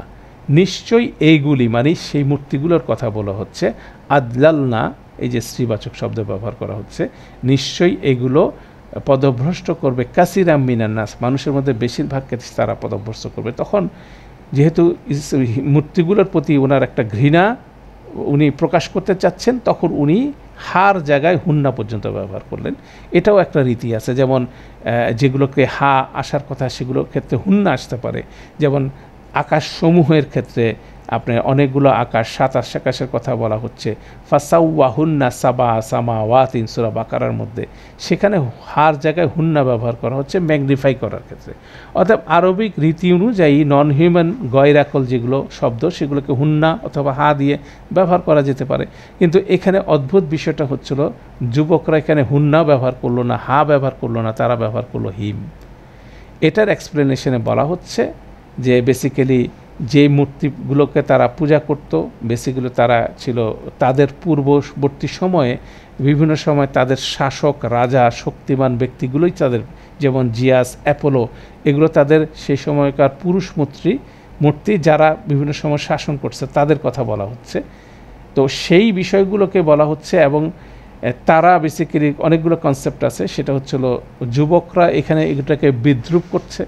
নিশ্চয়ই এইগুলি, মানে সেই মূর্তিগুলোর কথা বলা হচ্ছে, আদলালনা, এই যে স্ত্রীবাচক শব্দ ব্যবহার করা হচ্ছে, নিশ্চয়ই এগুলো পদভ্রষ্ট করবে কাসিরাম মিনান নাস, মানুষের মধ্যে বেশিরভাগকে তারা পদভ্রষ্ট করবে। তখন যেহেতু মূর্তিগুলোর প্রতি ওনার একটা ঘৃণা উনি প্রকাশ করতে চাচ্ছেন, তখন উনি হার জায়গায় হুন্না পর্যন্ত ব্যবহার করলেন। এটাও একটা রীতি আছে, যেমন যেগুলোকে হা আসার কথা সেগুলোর ক্ষেত্রে হুন্না আসতে পারে। যেমন আকাশসমূহের ক্ষেত্রে আপনার অনেকগুলো আকাশ, 27 আকাশের কথা বলা হচ্ছে, ফাসাউওয়াহুন্না সাবা সামাওয়াতিন সূরা বাকারার মধ্যে, সেখানে হার জায়গায় হুন্না ব্যবহার করা হচ্ছে ম্যাগনিফাই করার ক্ষেত্রে। অর্থাৎ আরবিক রীতি অনুযায়ী নন হিউম্যান গয়রাকল যেগুলো শব্দ, সেগুলোকে হুন্না অথবা হা দিয়ে ব্যবহার করা যেতে পারে। কিন্তু এখানে অদ্ভুত বিষয়টা হচ্ছিল, যুবকরা এখানে হুন্না ব্যবহার করলো না, হা ব্যবহার করলো না, তারা ব্যবহার করলো হিম। এটার এক্সপ্লেনেশনে বলা হচ্ছে যে বেসিক্যালি যে মূর্তিগুলোকে তারা পূজা করত, বেসিক্যালি তারা ছিল তাদের পূর্ববর্তী সময়ে বিভিন্ন সময় তাদের শাসক, রাজা, শক্তিমান ব্যক্তিগুলোই তাদের, যেমন জিয়াস, অ্যাপোলো, এগুলো তাদের সেই সময়কার পুরুষ মূর্তি যারা বিভিন্ন সময় শাসন করছে তাদের কথা বলা হচ্ছে। তো সেই বিষয়গুলোকে বলা হচ্ছে, এবং তারা বেসিক্যালি অনেকগুলো কনসেপ্ট আছে, সেটা হচ্ছিল যুবকরা এখানে এগুলোকে বিদ্রুপ করছে,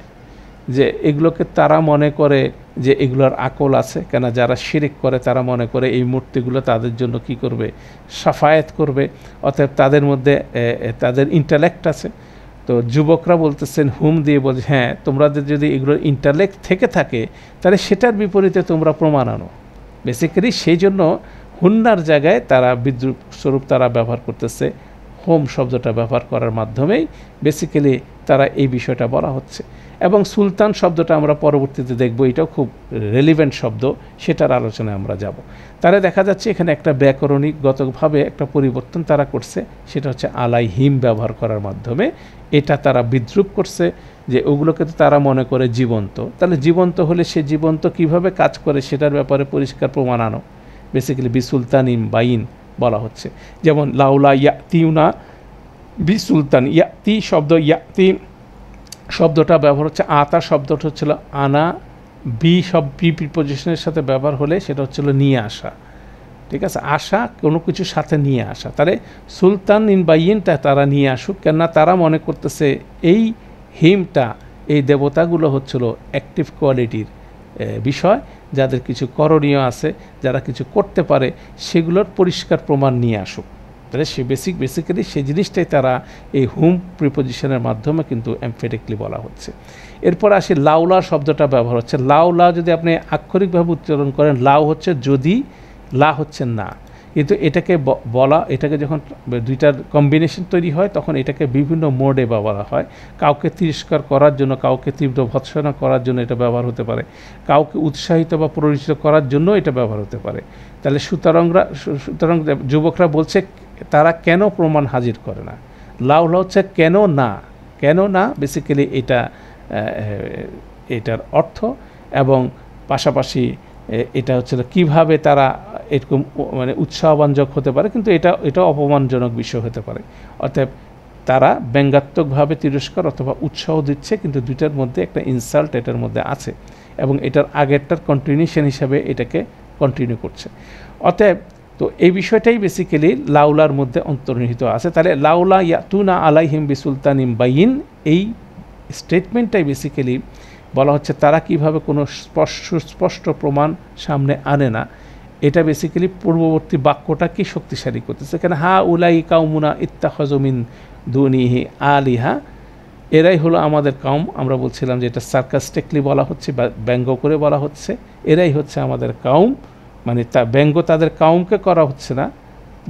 যে এগুলোকে তারা মনে করে যে এগুলোর আকল আছে, কেন যারা শিরিক করে তারা মনে করে এই মূর্তিগুলো তাদের জন্য কি করবে, সাফায়াত করবে, অতএব তাদের মধ্যে তাদের ইন্টালেক্ট আছে। তো যুবকরা বলতেছেন, হুম দিয়ে বলছে, হ্যাঁ তোমাদের যদি এগুলোর ইন্টালেক্ট থেকে থাকে তাহলে সেটার বিপরীতে তোমরা প্রমাণ আনো। বেসিক্যালি সেই জন্য হুন্নার জায়গায় তারা বিদ্রুপ স্বরূপ তারা ব্যবহার করতেছে, হোম শব্দটা ব্যবহার করার মাধ্যমেই বেসিক্যালি তারা এই বিষয়টা বলা হচ্ছে। এবং সুলতান শব্দটা আমরা পরবর্তীতে দেখব, এটাও খুব রেলিভেন্ট শব্দ, সেটার আলোচনায় আমরা যাব। তারা দেখা যাচ্ছে এখানে একটা ব্যাকরণিকগতভাবে একটা পরিবর্তন তারা করছে, সেটা হচ্ছে আলাইহিম ব্যবহার করার মাধ্যমে। এটা তারা বিদ্রুপ করছে যে ওগুলোকে তো তারা মনে করে জীবন্ত, তাহলে জীবন্ত হলে সে জীবন্ত কিভাবে কাজ করে সেটার ব্যাপারে পরিষ্কার প্রমাণ আনো। বেসিক্যালি বিসুলতানিম বাইন বলা হচ্ছে। যেমন লাউলা ইয়াতিউনা বিসুলতান, ইয়াতি শব্দ, ইয়াতি শব্দটা ব্যবহার হচ্ছে আতা শব্দটা হচ্ছিল আনা, বি বি প্রিপোজিশনের সাথে ব্যবহার হলে সেটা হচ্ছিল নিয়ে আসা, ঠিক আছে, আসা কোনো কিছুর সাথে নিয়ে আসা। তাহলে সুলতান ইন বাইয়িনটা তারা নিয়ে আসুক, কেননা তারা মনে করতেছে এই হিমটা, এই দেবতাগুলো হচ্ছিল অ্যাক্টিভ কোয়ালিটির বিষয়, যাদের কিছু করণীয় আছে, যারা কিছু করতে পারে, সেগুলোর পরিষ্কার প্রমাণ নিয়ে আসুক। তাহলে সে বেসিক্যালি সেই জিনিসটাই তারা এই হুম প্রিপোজিশনের মাধ্যমে কিন্তু এমফেটিকলি বলা হচ্ছে। এরপর আসি লাউলা শব্দটা ব্যবহার হচ্ছে। লাউলা যদি আপনি আক্ষরিকভাবে উচ্চারণ করেন, লাউ হচ্ছে যদি, লা হচ্ছে না, কিন্তু এটাকে বলা, এটাকে যখন দুইটার কম্বিনেশন তৈরি হয় তখন এটাকে বিভিন্ন মোডে ব্যবহার হয়। কাউকে তিরস্কার করার জন্য, কাউকে তীব্র ভৎসনা করার জন্য এটা ব্যবহার হতে পারে, কাউকে উৎসাহিত বা প্ররোচিত করার জন্য এটা ব্যবহার হতে পারে। তাহলে সুতরাং যুবকরা বলছে তারা কেন প্রমাণ হাজির করে না। লাউলা হচ্ছে কেন না, কেন না বেসিক্যালি এটার অর্থ, এবং পাশাপাশি এটা হচ্ছে কিভাবে তারা এরকম মানে উৎসাহবাঞ্জক হতে পারে, কিন্তু এটা অপমানজনক বিষয় হতে পারে। অতএব তারা ব্যঙ্গাত্মকভাবে তিরস্কার অথবা উৎসাহ দিচ্ছে, কিন্তু দুইটার মধ্যে একটা ইনসাল্ট এটার মধ্যে আছে, এবং এটার আগেরটার কন্টিনিউশন হিসাবে এটাকে কন্টিনিউ করছে। অতএব তো এই বিষয়টাই বেসিক্যালি লাউলার মধ্যে অন্তর্নিহিত আছে। তাহলে লাউলা ইয়াতুনা আলাইহিম বিসুলতানিম বাইয়িন, এই স্টেটমেন্টটাই বেসিক্যালি বলা হচ্ছে তারা কিভাবে কোনো স্পষ্ট প্রমাণ সামনে আনে না। এটা বেসিক্যালি পূর্ববর্তী বাক্যটাকে শক্তিশালী করতেছে। এখানে হা উলাই কাউমুনা ইত্তাখাযু মিন দুনিহি আলিহা, এরাই হলো আমাদের কাউম। আমরা বলছিলাম যে এটা সার্কাস্টিকলি বলা হচ্ছে বা ব্যঙ্গ করে বলা হচ্ছে, এরাই হচ্ছে আমাদের কাউম, মানে ব্যঙ্গ তাদের কাউমকে করা হচ্ছে না,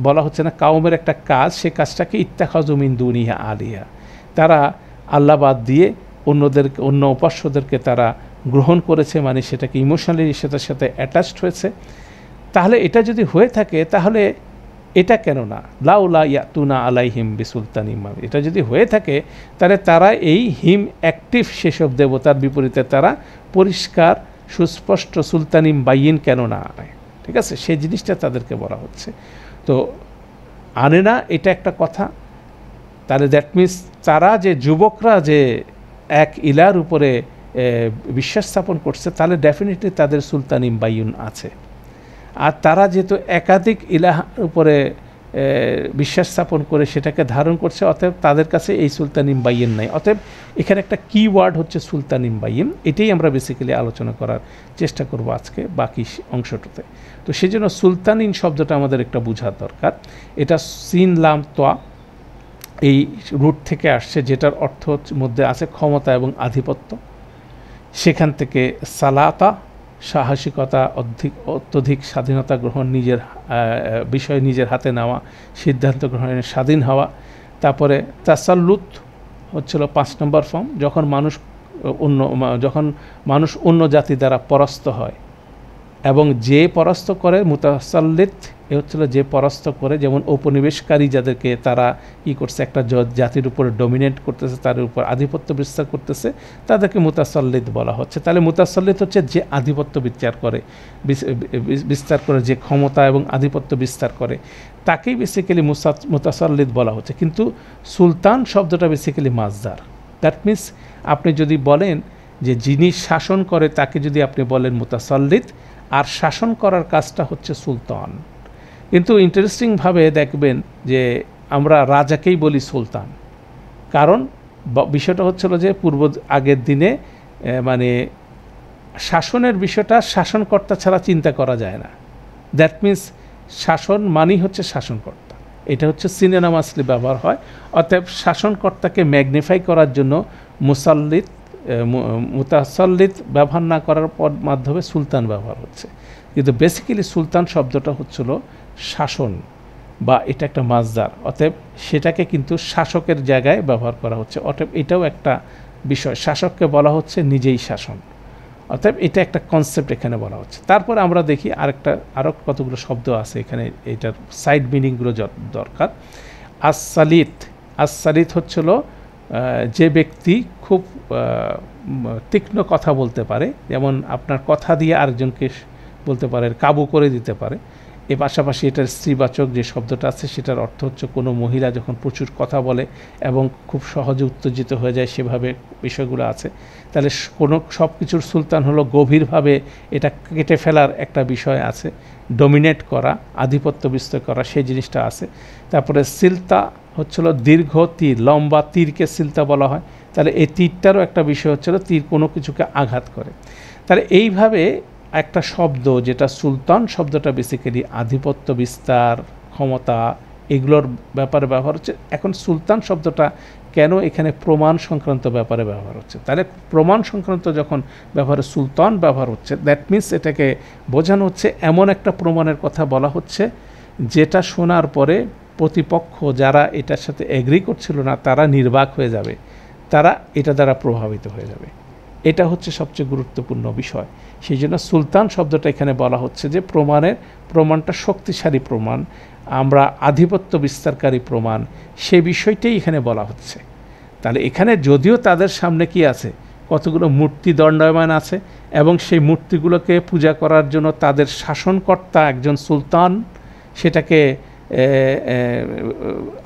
বলা হচ্ছে না, কাউমের একটা কাজ, সে কাজটাকে ইত্তাখাযু মিন দুনিহি আলিহা, তারা আল্লাহ বাদ দিয়ে অন্য উপাস্যদেরকে তারা গ্রহণ করেছে, মানে সেটাকে ইমোশনালি সেটার সাথে অ্যাটাচড হয়েছে। তাহলে এটা যদি হয়ে থাকে তাহলে এটা কেন না, লাউলা ইয়াতুনা আলাইহিম বিসুলতানিম, এটা যদি হয়ে থাকে তাহলে তারা এই হিম অ্যাক্টিভ সেসব দেবতার বিপরীতে তারা পরিষ্কার সুস্পষ্ট সুলতানিম বাইয়িন কেন না আনে, ঠিক আছে, সেই জিনিসটা তাদেরকে বলা হচ্ছে। তো আনে না, এটা একটা কথা। তাহলে দ্যাট মিনস তারা যে যুবকরা যে এক ইলার উপরে বিশ্বাস স্থাপন করছে, তাহলে ডেফিনেটলি তাদের সুলতানিম বাইয়ুন আছে। আর তারা যেহেতু একাধিক ইলাহার উপরে বিশ্বাস স্থাপন করে সেটাকে ধারণ করছে, অতএব তাদের কাছে এই সুলতানিম বাইয়িন নাই। অতএব এখানে একটা কিওয়ার্ড হচ্ছে সুলতানিম বাইয়িন, এটাই আমরা বেসিক্যালি আলোচনা করার চেষ্টা করব আজকে বাকি অংশটাতে। তো সেই জন্য সুলতানিন শব্দটা আমাদের একটা বোঝার দরকার। এটা সিন লাম তোয়া এই রুট থেকে আসছে, যেটার অর্থ মধ্যে আছে ক্ষমতা এবং আধিপত্য। সেখান থেকে সালাতা সাহসিকতা, অত্যধিক স্বাধীনতা গ্রহণ, নিজের বিষয় নিজের হাতে নেওয়া, সিদ্ধান্ত গ্রহণের স্বাধীন হওয়া। তারপরে তাসাল্লুত হচ্ছিল 5 নম্বর ফর্ম, যখন মানুষ অন্য জাতি দ্বারা পরাস্ত হয়, এবং যে পরাস্ত করে মুতাসাল্লিত, এ হচ্ছিল যে পরাস্ত করে, যেমন ঔপনিবেশকারী যাদেরকে তারা কী করছে, একটা জাতির উপরে ডমিনেট করতেছে, তার উপর আধিপত্য বিস্তার করতেছে, তাদেরকে মুতাসাল্লিত বলা হচ্ছে। তাহলে মুতাসাল্লিত হচ্ছে যে আধিপত্য বিস্তার করে, যে ক্ষমতা এবং আধিপত্য বিস্তার করে, তাকেই বেসিক্যালি মুতাসাল্লিত বলা হচ্ছে। কিন্তু সুলতান শব্দটা বেসিক্যালি মাজদার। দ্যাট মিনস আপনি যদি বলেন যে যিনি শাসন করে তাকে যদি আপনি বলেন মুতাসাল্লিত, আর শাসন করার কাজটা হচ্ছে সুলতান। কিন্তু ইন্টারেস্টিংভাবে দেখবেন যে আমরা রাজাকেই বলি সুলতান, কারণ বিষয়টা হচ্ছিল যে আগের দিনে মানে শাসনের বিষয়টা শাসনকর্তা ছাড়া চিন্তা করা যায় না। দ্যাট মিনস শাসন মানেই হচ্ছে শাসনকর্তা, এটা হচ্ছে সিনোনিমাসলি ব্যবহার হয়। অতএব শাসনকর্তাকে ম্যাগনিফাই করার জন্য মুতাসাল্লিত ব্যবহার না করার মাধ্যমে সুলতান ব্যবহার হচ্ছে। কিন্তু বেসিক্যালি সুলতান শব্দটা হচ্ছিল শাসন, বা এটা একটা মাজদার, অতএব সেটাকে কিন্তু শাসকের জায়গায় ব্যবহার করা হচ্ছে। অতএব এটাও একটা বিষয়, শাসককে বলা হচ্ছে নিজেই শাসন। অতএব এটা একটা কনসেপ্ট এখানে বলা হচ্ছে। তারপর আমরা দেখি আরও কতগুলো শব্দ আছে এখানে, এটার সাইড মিনিংগুলো দরকার। আসসালিত হচ্ছিল যে ব্যক্তি খুব তীক্ষ্ণ কথা বলতে পারে, যেমন আপনার কথা দিয়ে আরেকজনকে বলতে পারে, কাবু করে দিতে পারে, এর পাশাপাশি এটার স্ত্রীবাচক যে শব্দটা আছে সেটার অর্থ হচ্ছে কোনো মহিলা যখন প্রচুর কথা বলে এবং খুব সহজে উত্তেজিত হয়ে যায়, সেভাবে বিষয়গুলো আছে। তাহলে কোনো সব কিছুর সুলতান হলো গভীরভাবে এটা কেটে ফেলার একটা বিষয় আছে, ডমিনেট করা, আধিপত্য বিস্তার করা, সেই জিনিসটা আছে। তারপরে সিলতা হচ্ছিল দীর্ঘ তীর, লম্বা তীরকে সিলতা বলা হয়। তাহলে এই তীরটারও একটা বিষয় হচ্ছিল তীর কোনো কিছুকে আঘাত করে। তাহলে এইভাবে একটা শব্দ যেটা সুলতান শব্দটা বেসিক্যালি আধিপত্য বিস্তার, ক্ষমতা, এগুলোর ব্যাপারে ব্যবহার হচ্ছে। এখন সুলতান শব্দটা কেন এখানে প্রমাণ সংক্রান্ত ব্যাপারে ব্যবহার হচ্ছে? তাহলে প্রমাণ সংক্রান্ত যখন ব্যবহারে সুলতান ব্যবহার হচ্ছে, দ্যাট মিনস এটাকে বোঝানো হচ্ছে এমন একটা প্রমাণের কথা বলা হচ্ছে যেটা শোনার পরে প্রতিপক্ষ যারা এটার সাথে এগ্রি করছিল না তারা নির্বাক হয়ে যাবে, তারা এটা দ্বারা প্রভাবিত হয়ে যাবে। এটা হচ্ছে সবচেয়ে গুরুত্বপূর্ণ বিষয়। সেই জন্য সুলতান শব্দটা এখানে বলা হচ্ছে যে প্রমাণটা শক্তিশালী প্রমাণ, আমরা আধিপত্য বিস্তারকারী প্রমাণ, সে বিষয়টাই এখানে বলা হচ্ছে। তাহলে এখানে যদিও তাদের সামনে কি আছে, কতগুলো মূর্তি দণ্ডায়মান আছে এবং সেই মূর্তিগুলোকে পূজা করার জন্য তাদের শাসনকর্তা একজন সুলতান সেটাকে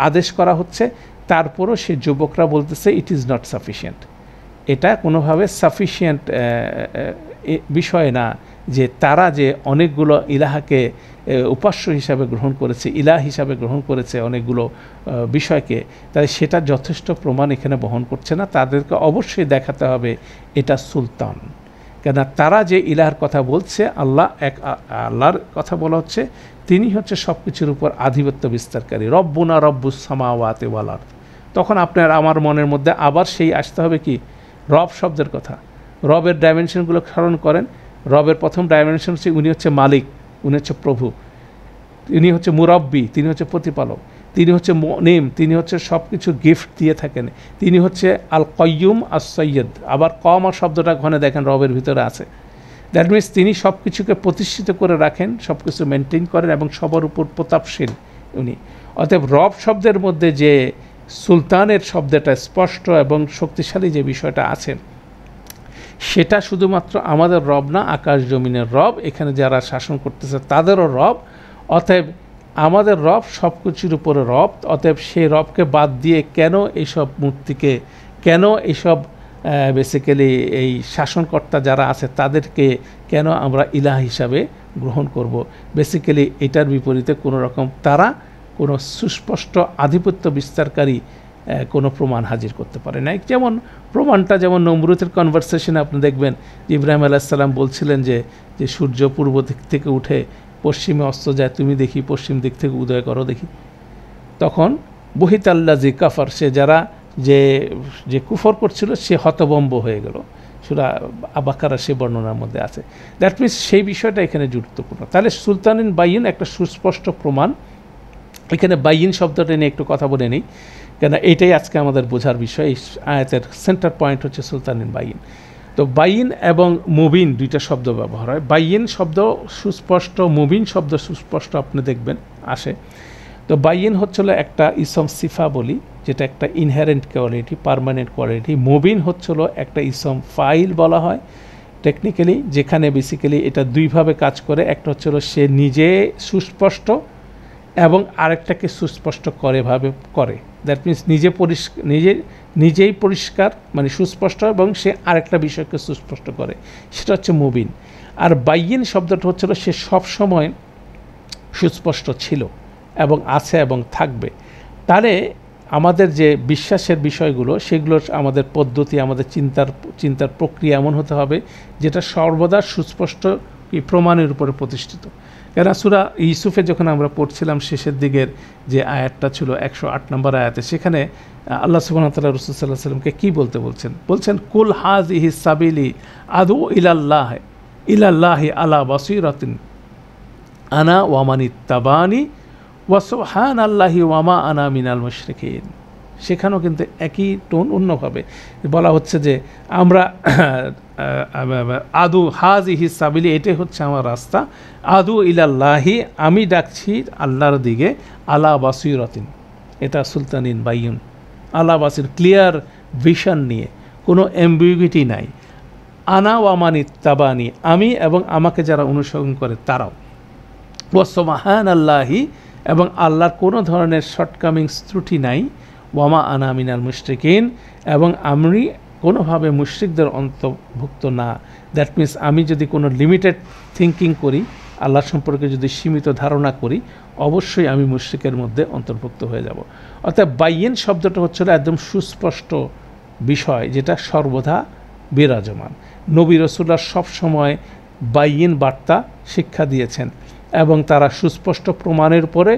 আদেশ করা হচ্ছে, তারপরও সে যুবকরা বলতেছে ইট ইজ নট সাফিসিয়েন্ট। এটা কোনোভাবে সাফিসিয়েন্ট বিষয় না যে তারা যে অনেকগুলো ইলাহাকে উপাস্য হিসাবে গ্রহণ করেছে, ইলাহ হিসাবে গ্রহণ করেছে অনেকগুলো বিষয়কে, তাই সেটা যথেষ্ট প্রমাণ এখানে বহন করছে না। তাদেরকে অবশ্যই দেখাতে হবে এটা সুলতান, কেননা তারা যে ইলাহার কথা বলছে, আল্লাহর কথা বলা হচ্ছে, তিনি হচ্ছে সব কিছুর উপর আধিপত্য বিস্তারকারী, রব্বুনা রব্বুস সামাওয়াতি ওয়াল আরদ। তখন আপনার আমার মনের মধ্যে আবার সেই আসতে হবে কি, রব শব্দের কথা। রবের ডাইমেনশনগুলো স্মরণ করেন। রবের প্রথম ডাইমেনশন হচ্ছে উনি হচ্ছে মালিক, উনি হচ্ছে প্রভু, তিনি হচ্ছে মুরব্বি, তিনি হচ্ছে প্রতিপালক, তিনি হচ্ছে মুনিম, তিনি হচ্ছে সব কিছু গিফট দিয়ে থাকেন, তিনি হচ্ছে আল কয়্যুম আস সৈয়দ। আবার কম আর শব্দটা ঘনে দেখেন রবের ভিতরে আছে। দ্যাট মিনস তিনি সব কিছুকে প্রতিষ্ঠিত করে রাখেন, সব কিছু মেনটেন করেন এবং সবার উপর প্রতাপশীল উনি। অতএব রব শব্দের মধ্যে যে সুলতানের শব্দটা স্পষ্ট এবং শক্তিশালী যে বিষয়টা আছে, সেটা শুধুমাত্র আমাদের রব না, আকাশ জমিনের রব, এখানে যারা শাসন করতেছে তাদেরও রব। অতএব আমাদের রব সব কিছুর উপরে রব। অতএব সেই রবকে বাদ দিয়ে কেন এইসব মূর্তিকে, কেন এইসব বেসিক্যালি এই শাসনকর্তা যারা আছে তাদেরকে কেন আমরা ইলাহ হিসাবে গ্রহণ করব? বেসিক্যালি এটার বিপরীতে কোনো রকম তারা কোনো সুস্পষ্ট আধিপত্য বিস্তারকারী কোনো প্রমাণ হাজির করতে পারে না। যেমন প্রমাণটা যেমন নমরুদের কনভারসেশনে আপনি দেখবেন ইব্রাহিম আলাইহিস সালাম বলছিলেন যে সূর্য পূর্ব দিক থেকে উঠে পশ্চিমে অস্ত যায়, তুমি দেখি পশ্চিম দিক থেকে উদয় করো দেখি। তখন বহিত আল্লাজি কাফার, সে যারা যে কুফর করছিল সে হতভম্ব হয়ে গেল। সূরা আবাকারা সে বর্ণনার মধ্যে আছে। দ্যাট মিনস সেই বিষয়টা এখানে গুরুত্বপূর্ণ। তাহলে সুলতানিন বাইয়িন একটা সুস্পষ্ট প্রমাণ। এখানে বাইয়িন শব্দটা নিয়ে একটু কথা বলে নিই, কেন এটাই আজকে আমাদের বোঝার বিষয়। এই আয়াতের সেন্টার পয়েন্ট হচ্ছে সুলতানিন বাইয়িন। তো বাইয়িন এবং মুবিন দুইটা শব্দ ব্যবহার হয়। বাইয়িন শব্দ সুস্পষ্ট, মুবিন শব্দ সুস্পষ্ট আপনি দেখবেন আসে। তো বাইয়িন হচ্ছিল একটা ইসম সিফা বলি, যেটা একটা inherent quality, permanent quality. Mubin হচ্ছিল একটা ইসম ফাইল বলা হয় টেকনিক্যালি, যেখানে বেসিক্যালি এটা দুইভাবে কাজ করে। একটা হচ্ছিল সে নিজে সুস্পষ্ট এবং আরেকটাকে সুস্পষ্ট করে। দ্যাট মিনস নিজেই পরিষ্কার মানে সুস্পষ্ট এবং সে আরেকটা বিষয়কে সুস্পষ্ট করে, সেটা হচ্ছে মুবিন। আর বাইয়িন শব্দটা হচ্ছিল সে সবসময় সুস্পষ্ট ছিল এবং আছে এবং থাকবে। তাহলে আমাদের যে বিশ্বাসের বিষয়গুলো, সেগুলো আমাদের পদ্ধতি, আমাদের চিন্তার প্রক্রিয়া এমন হতে হবে যেটা সর্বদা সুস্পষ্ট প্রমাণের উপরে প্রতিষ্ঠিত। কেন সূরা ইউসুফে যখন আমরা পড়ছিলাম শেষের দিকের যে আয়াতটা ছিল 108 নম্বর আয়াতে, সেখানে আল্লাহ সুবহানাহু ওয়া তাআলা রাসূল সাল্লাল্লাহু আলাইহি ওয়াসাল্লামকে কী বলছেন কুল হাযিহি সাবিলি আদু ইলাল্লাহি আলা বাসীরাতিন আনা ওয়া মানিত্তাবানি ওয়া সুবহানাল্লাহি ওয়া মা আনা মিনাল মুশরিকিন। সেখানেও কিন্তু একই টোন অন্যভাবে বলা হচ্ছে যে আমরা আদু হাযিহি সাবিলি, এটাই হচ্ছে আমার রাস্তা, আদু ইলাল্লাহি, আমি ডাকছি আল্লাহর দিকে, আলা বাসীরাতিন, এটা সুলতানিন বাইয়িন, আলা বাসীর, ক্লিয়ার ভিশন নিয়ে, কোনো অ্যাম্বিগুইটি নাই। আনা ওয়া মানিত্তাবানি, আমি এবং আমাকে যারা অনুসরণ করে তারাও। ওয়াসমাহান আল্লাহি, এবং আল্লাহর কোনো ধরনের শর্টকামিংস ত্রুটি নাই, ওয়ামা আনা মিনাল মুশরিকিন, এবং আমি কোনোভাবে মুশরিকদের অন্তর্ভুক্ত না। দ্যাট মিনস আমি যদি কোনো লিমিটেড থিঙ্কিং করি, আল্লাহ সম্পর্কে যদি সীমিত ধারণা করি, অবশ্যই আমি মুশরিকের মধ্যে অন্তর্ভুক্ত হয়ে যাব। অর্থাৎ বাইয়িন শব্দটা হচ্ছিল একদম সুস্পষ্ট বিষয়, যেটা সর্বদা বিরাজমান। নবী রাসূলুল্লাহ সবসময় বাইয়িন বার্তা শিক্ষা দিয়েছেন, এবং তারা সুস্পষ্ট প্রমাণের উপরে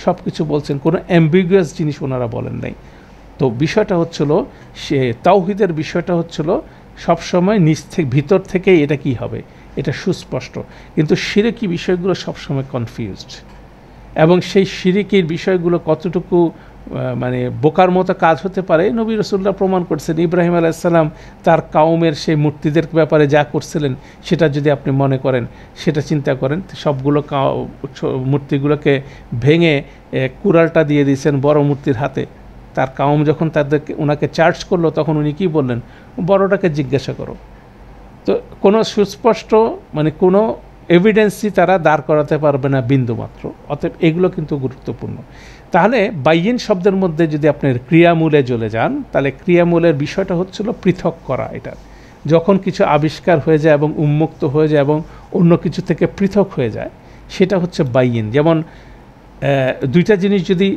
সব কিছু বলছেন, কোনো অ্যাম্বিগুয়াস জিনিস ওনারা বলেন নাই। তো বিষয়টা হচ্ছিল, সে তাওহীদের বিষয়টা হচ্ছিল সবসময় নিজ থেকে ভিতর থেকেই এটা কি হবে, এটা সুস্পষ্ট। কিন্তু শিরকি বিষয়গুলো সবসময় কনফিউজড, এবং সেই শিরকির বিষয়গুলো কতটুকু মানে বোকার মতো কাজ হতে পারে নবী রাসূলুল্লাহ প্রমাণ করছেন। ইব্রাহিম আলাইহিস সালাম তার কাউমের সেই মূর্তিদের ব্যাপারে যা করছিলেন, সেটা যদি আপনি মনে করেন, সেটা চিন্তা করেন, সবগুলো মূর্তিগুলোকে ভেঙে কুড়ালটা দিয়ে দিয়েছেন বড় মূর্তির হাতে। তার কাউম যখন ওনাকে চার্জ করলো, তখন উনি কী বললেন, বড়টাকে জিজ্ঞাসা করো। তো কোনো সুস্পষ্ট মানে কোনো এভিডেন্সই তারা দাঁড় করাতে পারবে না বিন্দুমাত্র। অতএব এগুলো কিন্তু গুরুত্বপূর্ণ। তাহলে বাইয়িন শব্দের মধ্যে যদি আপনার ক্রিয়ামূলে চলে যান, তাহলে ক্রিয়ামূলের বিষয়টা হচ্ছিল পৃথক করা। এটা যখন কিছু আবিষ্কার হয়ে যায় এবং উন্মুক্ত হয়ে যায় এবং অন্য কিছু থেকে পৃথক হয়ে যায়, সেটা হচ্ছে বাইয়িন। যেমন দুইটা জিনিস যদি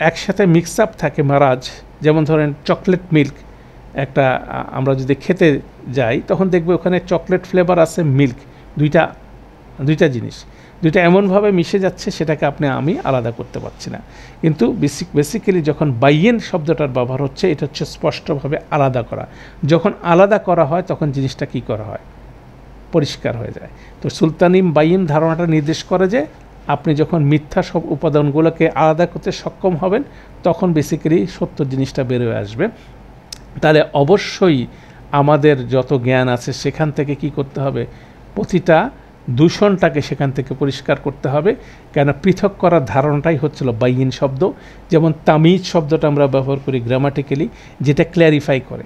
একসাথে মিক্স আপ থাকে মারাজ, যেমন ধরেন চকলেট মিল্ক, একটা আমরা যদি খেতে যাই তখন দেখবো ওখানে চকলেট ফ্লেভার আছে, মিল্ক, দুইটা জিনিস, দুইটা এমনভাবে মিশে যাচ্ছে সেটাকে আমি আলাদা করতে পারছি না। কিন্তু বেসিক্যালি যখন বাইয়িন শব্দটার ব্যবহার হচ্ছে, এটা হচ্ছে স্পষ্টভাবে আলাদা করা। যখন আলাদা করা হয় তখন জিনিসটা কি করা হয়, পরিষ্কার হয়ে যায়। তো সুলতানিম বাইয়িন ধারণাটা নির্দেশ করে যে আপনি যখন মিথ্যা সব উপাদানগুলোকে আলাদা করতে সক্ষম হবেন, তখন বেসিক্যালি সত্য জিনিসটা বেরোয় আসবে। তাহলে অবশ্যই আমাদের যত জ্ঞান আছে সেখান থেকে কি করতে হবে, প্রতিটা দূষণটাকে সেখান থেকে পরিষ্কার করতে হবে। কেন পৃথক করার ধারণাটাই হচ্ছিল বাইয়িন শব্দ। যেমন তামিজ শব্দটা আমরা ব্যবহার করি গ্রামাটিক্যালি, যেটা ক্ল্যারিফাই করে,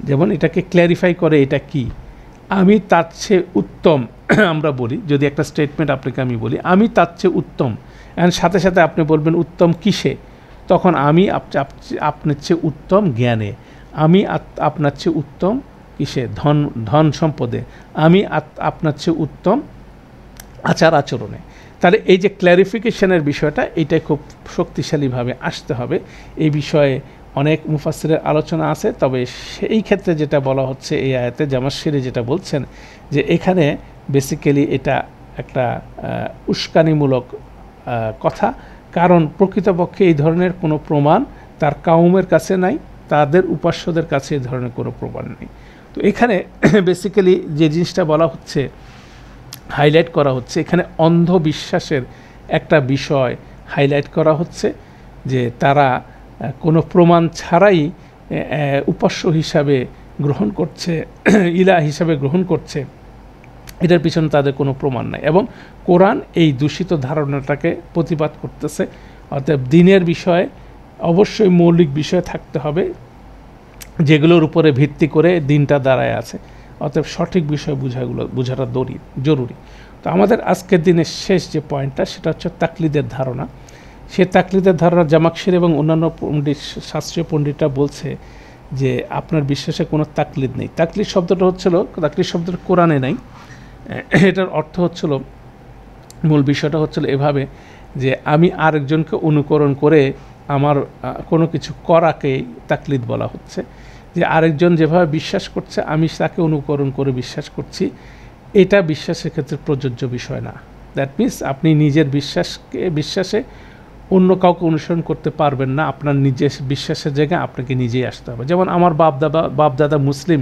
যেমন এটাকে ক্ল্যারিফাই করে এটা কি, আমি তার চেয়ে উত্তম আমরা বলি, যদি একটা স্টেটমেন্ট আপনাকে আমি বলি আমি তার চেয়ে উত্তম, এন্ড সাথে সাথে আপনি বলবেন উত্তম কিসে, তখন আমি আপনার চেয়ে উত্তম জ্ঞানে, আমি আপনার চেয়ে উত্তম কিসে, ধন সম্পদে, আমি আপনার চেয়ে উত্তম আচার আচরণে। তাহলে এই যে ক্ল্যারিফিকেশনের বিষয়টা, এইটাই খুব শক্তিশালীভাবে আসতে হবে। এই বিষয়ে অনেক মুফাসসিরের আলোচনা আছে, তবে সেই ক্ষেত্রে যেটা বলা হচ্ছে এই আয়াতে জামাশিরি যেটা বলছেন, যে এখানে বেসিক্যালি এটা একটা উস্কানিমূলক কথা, কারণ প্রকৃতপক্ষে এই ধরনের কোনো প্রমাণ তার কাউমের কাছে নাই, তাদের উপাস্যদের কাছে এই ধরনের কোনো প্রমাণ নেই। তো এখানে বেসিক্যালি যে জিনিসটা বলা হচ্ছে, হাইলাইট করা হচ্ছে, এখানে অন্ধবিশ্বাসের একটা বিষয় হাইলাইট করা হচ্ছে, যে তারা কোনো প্রমাণ ছাড়াই উপাস্য হিসাবে গ্রহণ করছে, ইলাহ হিসাবে গ্রহণ করছে, এটার পিছনে তাদের কোনো প্রমাণ নাই। এবং কোরআন এই দূষিত ধারণাটাকে প্রতিবাদ করতেছে। অতএব দিনের বিষয়ে অবশ্যই মৌলিক বিষয় থাকতে হবে, যেগুলোর উপরে ভিত্তি করে দিনটা দাঁড়ায় আছে। অতএব সঠিক বিষয় বোঝাটা জরুরি। তো আমাদের আজকের দিনের শেষ যে পয়েন্টটা, সেটা হচ্ছে তাকলিদের ধারণা। সে তাকলিদের ধারণা জামাকশিরি এবং অন্যান্য শাস্ত্রীয় পণ্ডিতরা বলছে যে আপনার বিশ্বাসে কোনো তাকলিদ নেই। তাকলিদ শব্দটা হচ্ছিল, তাকলিদ শব্দটা কোরআনে নাই, এটার অর্থ হচ্ছিল, মূল বিষয়টা হচ্ছিল এভাবে যে আমি আরেকজনকে অনুকরণ করে আমার কোনো কিছু করাকে তাকলিদ বলা হচ্ছে, যে আরেকজন যেভাবে বিশ্বাস করছে আমি তাকে অনুকরণ করে বিশ্বাস করছি, এটা বিশ্বাসের ক্ষেত্রে প্রযোজ্য বিষয় না। দ্যাট মিনস আপনি নিজের বিশ্বাসে অন্য কাউকে অনুসরণ করতে পারবেন না, আপনার নিজের বিশ্বাসের জায়গায় আপনাকে নিজেই আসতে হবে। যেমন আমার বাপ দাদা মুসলিম,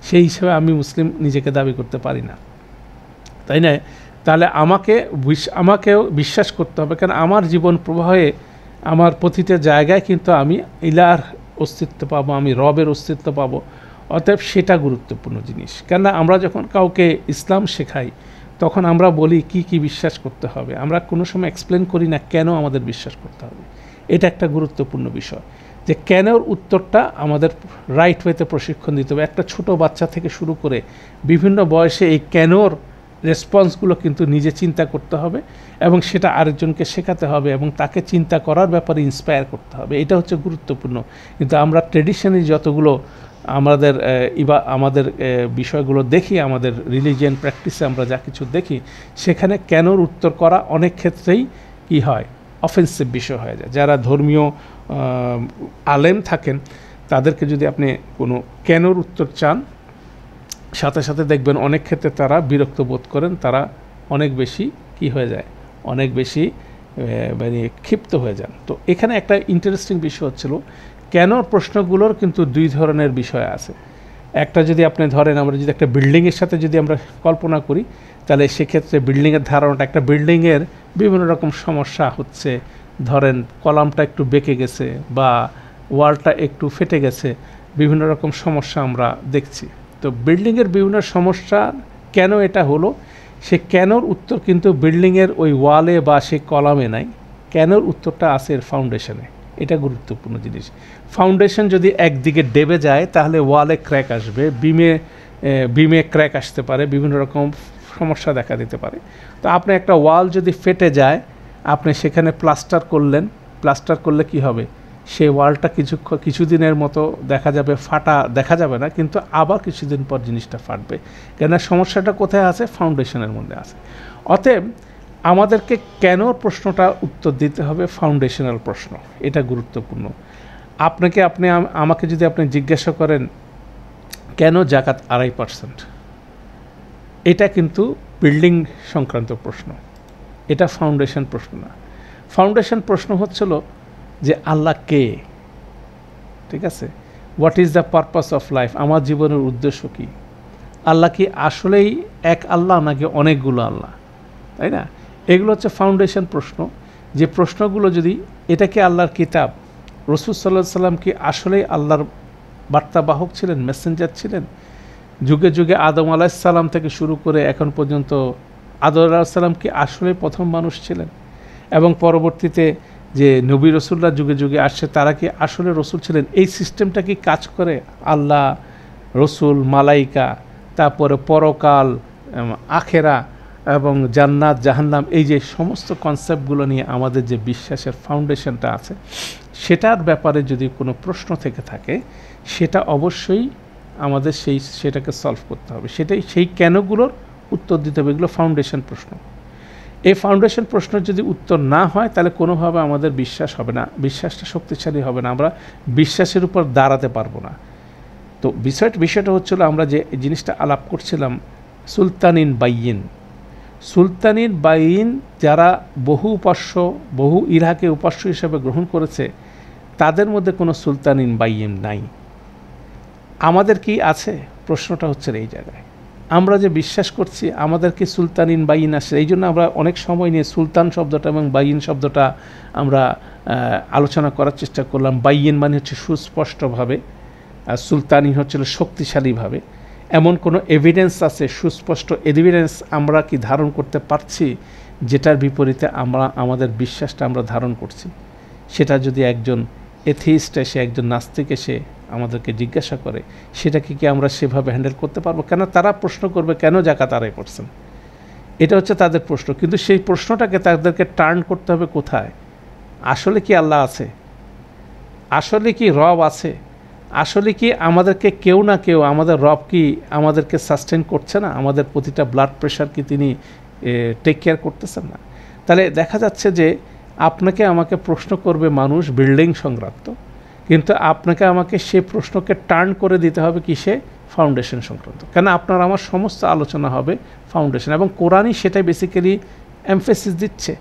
সেই হিসেবে আমি মুসলিম নিজেকে দাবি করতে পারি না, তাই না? তাহলে আমাকেও বিশ্বাস করতে হবে, কারণ আমার জীবন প্রবাহে আমার প্রতিটা জায়গায় কিন্তু আমি ইলাহর অস্তিত্ব পাবো, আমি রবের অস্তিত্ব পাবো। অতএব সেটা গুরুত্বপূর্ণ জিনিস। কেননা আমরা যখন কাউকে ইসলাম শেখাই, তখন আমরা বলি কি কি বিশ্বাস করতে হবে, আমরা কোনো সময় এক্সপ্লেন করি না কেন আমাদের বিশ্বাস করতে হবে। এটা একটা গুরুত্বপূর্ণ বিষয়, যে কেনর উত্তরটা আমাদের রাইট ওয়েতে প্রশিক্ষণ দিতে হবে। একটা ছোট বাচ্চা থেকে শুরু করে বিভিন্ন বয়সে এই কেনর রেসপন্সগুলো কিন্তু নিজে চিন্তা করতে হবে এবং সেটা আরেকজনকে শেখাতে হবে এবং তাকে চিন্তা করার ব্যাপারে ইন্সপায়ার করতে হবে। এটা হচ্ছে গুরুত্বপূর্ণ। কিন্তু আমরা ট্রেডিশনালি যতগুলো আমাদের বিষয়গুলো দেখি, আমাদের রিলিজিয়ান প্র্যাকটিসে আমরা যা কিছু দেখি, সেখানে কেনর উত্তর করা অনেক ক্ষেত্রেই কী হয়, অফেন্সিভ বিষয় হয়ে যায়। যারা ধর্মীয় আলেম থাকেন তাদেরকে যদি আপনি কোনো কেনর উত্তর চান, সাথে সাথে দেখবেন অনেক ক্ষেত্রে তারা বিরক্ত বোধ করেন, তারা অনেক বেশি কি হয়ে যায়, অনেক বেশি মানে ক্ষিপ্ত হয়ে যান। তো এখানে একটা ইন্টারেস্টিং বিষয় হচ্ছিল, কেন প্রশ্নগুলোর কিন্তু দুই ধরনের বিষয় আছে। একটা যদি আপনি ধরেন, আমরা যদি একটা বিল্ডিংয়ের সাথে যদি আমরা কল্পনা করি, তাহলে সেক্ষেত্রে বিল্ডিংয়ের ধারণাটা, একটা বিল্ডিংয়ের বিভিন্ন রকম সমস্যা হচ্ছে, ধরেন কলামটা একটু বেঁকে গেছে বা ওয়ালটা একটু ফেটে গেছে, বিভিন্ন রকম সমস্যা আমরা দেখছি। তো বিল্ডিংয়ের বিভিন্ন সমস্যা কেন এটা হলো, সে কেনর উত্তর কিন্তু বিল্ডিংয়ের ওই ওয়ালে বা সে কলামে নাই, কেনর উত্তরটা আছে এর ফাউন্ডেশনে। এটা গুরুত্বপূর্ণ জিনিস। ফাউন্ডেশন যদি একদিকে ডেবে যায় তাহলে ওয়ালে ক্র্যাক আসবে, বিমে ক্র্যাক আসতে পারে, বিভিন্ন রকম সমস্যা দেখা দিতে পারে। তো আপনি একটা ওয়াল যদি ফেটে যায়, আপনি সেখানে প্লাস্টার করলেন, প্লাস্টার করলে কি হবে, সেই ওয়ালটা কিছুদিনের মতো দেখা যাবে ফাটা দেখা যাবে না, কিন্তু আবার কিছুদিন পর জিনিসটা ফাটবে। কেন সমস্যাটা কোথায় আছে, ফাউন্ডেশনের মধ্যে আছে। অতএব আমাদেরকে কেন প্রশ্নটা উত্তর দিতে হবে ফাউন্ডেশনাল প্রশ্ন, এটা গুরুত্বপূর্ণ। আমাকে যদি আপনি জিজ্ঞাসা করেন কেন জাকাত 2.5%, এটা কিন্তু বিল্ডিং সংক্রান্ত প্রশ্ন, এটা ফাউন্ডেশন প্রশ্ন না। ফাউন্ডেশন প্রশ্ন হচ্ছিল যে আল্লাহ কে, ঠিক আছে, what is the purpose of life, আমার জীবনের উদ্দেশ্য কী, আল্লাহ কি আসলেই এক আল্লাহ নাকি অনেকগুলো আল্লাহ, তাই না? এগুলো হচ্ছে ফাউন্ডেশন প্রশ্ন। যে প্রশ্নগুলো যদি, এটা কি আল্লাহর কিতাব, রাসূল সাল্লাল্লাহু আলাইহি ওয়াসাল্লাম কি আসলেই আল্লাহর বার্তাবাহক ছিলেন, মেসেঞ্জার ছিলেন? যুগে যুগে আদম আলাইহিস সালাম থেকে শুরু করে এখন পর্যন্ত আদম আলাইহিস সালাম কি আসলেই প্রথম মানুষ ছিলেন? এবং পরবর্তীতে যে নবী রসুলরা যুগে যুগে আসছে, তারা কি আসলে রসুল ছিলেন? এই সিস্টেমটা কি কাজ করে? আল্লাহ, রসুল, মালাইকা, তারপরে পরকাল, আখেরা এবং জান্নাত, জাহান্নাম, এই যে সমস্ত কনসেপ্টগুলো নিয়ে আমাদের যে বিশ্বাসের ফাউন্ডেশনটা আছে, সেটার ব্যাপারে যদি কোনো প্রশ্ন থেকে থাকে, সেটা অবশ্যই আমাদের সেটাকে সলভ করতে হবে। সেই কেনগুলোর উত্তর দিতে হবে। এগুলো ফাউন্ডেশন প্রশ্ন। এই ফাউন্ডেশন প্রশ্ন যদি উত্তর না হয়, তাহলে কোনোভাবে আমাদের বিশ্বাস হবে না, বিশ্বাসটা শক্তিশালী হবে না, আমরা বিশ্বাসের উপর দাঁড়াতে পারবো না। তো বিষয়টা হচ্ছিল, আমরা যে জিনিসটা আলাপ করছিলাম, সুলতানিন বাইয়িন। সুলতানিন বাইয়িন যারা বহু ইলাহকে উপাস্য হিসেবে গ্রহণ করেছে, তাদের মধ্যে কোনো সুলতানিন বাইয়িন নাই। আমাদের কি আছে? প্রশ্নটা হচ্ছে এই জায়গায়। আমরা যে বিশ্বাস করছি, আমাদের কি সুলতানিন বাইয়িন আসে? এই জন্য আমরা অনেক সময় নিয়ে সুলতান শব্দটা এবং বাইয়িন শব্দটা আমরা আলোচনা করার চেষ্টা করলাম। বাইয়িন মানে হচ্ছে সুস্পষ্টভাবে, আর সুলতানিন হচ্ছিল শক্তিশালীভাবে। এমন কোনো এভিডেন্স আছে, সুস্পষ্ট এভিডেন্স আমরা কি ধারণ করতে পারছি, যেটার বিপরীতে আমাদের বিশ্বাসটা আমরা ধারণ করছি? সেটা যদি একজন এথিস্ট এসে, একজন নাস্তিক এসে আমাদেরকে জিজ্ঞাসা করে, সেটাকে কি আমরা সেভাবে হ্যান্ডেল করতে পারবো? কেন তারা প্রশ্ন করবে কেন জাকাত 2.5%, এটা হচ্ছে তাদের প্রশ্ন। কিন্তু সেই প্রশ্নটাকে তাদেরকে টার্ন করতে হবে কোথায়? আসলে কি আল্লাহ আছে? আসলে কি রব আছে? আসলে কি আমাদেরকে কেউ না কেউ, আমাদের রব কি আমাদেরকে সাস্টেন করছে না? আমাদের প্রতিটা ব্লাড প্রেশার কি তিনি টেক কেয়ার করতেছেন না? তাহলে দেখা যাচ্ছে যে আপনাকে আমাকে প্রশ্ন করবে মানুষ বিল্ডিং সংক্রান্ত, কিন্তু আপনাকে আমাকে সে প্রশ্নকে টার্ন করে দিতে হবে কিসে? ফাউন্ডেশন সংক্রান্ত। কেন আপনার আমার সমস্ত আলোচনা হবে ফাউন্ডেশন, এবং কোরআনই সেটাই বেসিক্যালি এমফেসিস দিচ্ছে।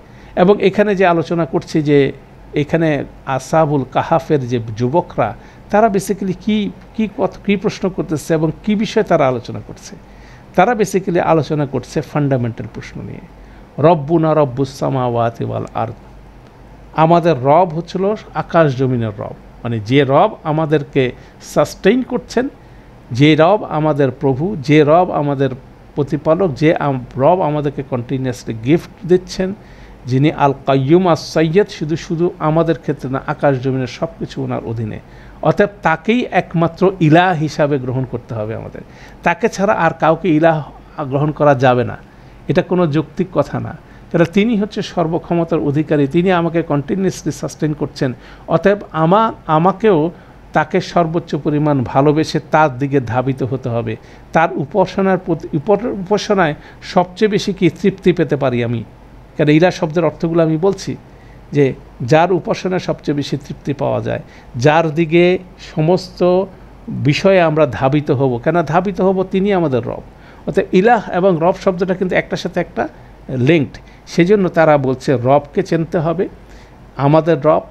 এবং এখানে যে আলোচনা করছি, যে এখানে আসহাবুল কাহাফের যে যুবকরা, তারা বেসিক্যালি কী প্রশ্ন করতেছে এবং কী বিষয়ে তারা আলোচনা করছে? তারা বেসিক্যালি আলোচনা করছে ফান্ডামেন্টাল প্রশ্ন নিয়ে। রব্বুনা রব্বুস সামাওয়াতি ওয়াল আরদ, আমাদের রব হচ্ছিল আকাশ জমিনের রব, মানে যে রব আমাদেরকে সাস্টেইন করছেন, যে রব আমাদের প্রভু, যে রব আমাদের প্রতিপালক, যে রব আমাদেরকে কন্টিনিউয়াসলি গিফট দিচ্ছেন, যিনি আল কাইয়ুম আস সাইয়্যিদ, শুধু আমাদের ক্ষেত্রে না, আকাশ জমিনের সব কিছু ওনার অধীনে। অতএব তাকেই একমাত্র ইলাহ হিসাবে গ্রহণ করতে হবে আমাদের। তাকে ছাড়া আর কাউকে ইলাহ গ্রহণ করা যাবে না। এটা কোনো যৌক্তিক কথা না। কারণ তিনি হচ্ছে সর্বক্ষমতার অধিকারী, তিনি আমাকে কন্টিনিউয়াসলি সাস্টেন করছেন। অতএব আমাকেও তাকে সর্বোচ্চ পরিমাণ ভালোবেসে তার দিকে ধাবিত হতে হবে। তার উপাসনায় সবচেয়ে বেশি কি তৃপ্তি পেতে পারি আমি? কারণ ইলা শব্দের অর্থগুলো আমি বলছি যে যার উপাসনায় সবচেয়ে বেশি তৃপ্তি পাওয়া যায়, যার দিকে সমস্ত বিষয়ে আমরা ধাবিত হব। কেন ধাবিত হব? তিনি আমাদের রব। অর্থাৎ ইলাহ এবং রব শব্দটা কিন্তু একটার সাথে একটা লিঙ্কড। সেজন্য তারা বলছে রবকে চিনতে হবে। আমাদের রব,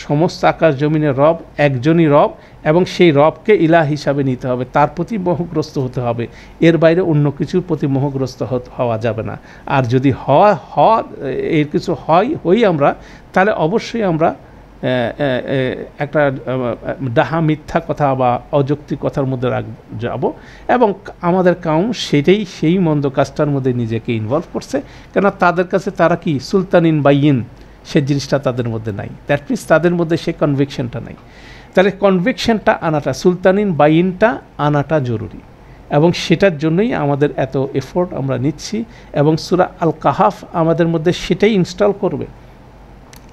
সমস্ত আকাশ জমিনের রব একজনই রব, এবং সেই রবকে ইলাহ হিসাবে নিতে হবে, তার প্রতি মোহগ্রস্ত হতে হবে। এর বাইরে অন্য কিছুর প্রতি মোহগ্রস্ত হওয়া যাবে না। আর যদি এর কিছু হই আমরা, তাহলে অবশ্যই আমরা একটা ডাহা মিথ্যা কথা বা অযৌক্তিক কথার মধ্যে যাব, এবং আমাদের কাউম সেই মন্দ কাজটার মধ্যে নিজেকে ইনভলভ করছে। কেন তাদের কাছে তারা কি সুলতানিন বাইয়িন, সে জিনিসটা তাদের মধ্যে নাই। দ্যাট মিনস তাদের মধ্যে সে কনভিকশনটা নাই। তাহলে কনভিকশনটা আনাটা, সুলতানিন বাইয়িনটা আনাটা জরুরি, এবং সেটার জন্যই আমাদের এত এফোর্ট আমরা নিচ্ছি। এবং সূরা আল কাহাফ আমাদের মধ্যে সেটাই ইনস্টল করবে।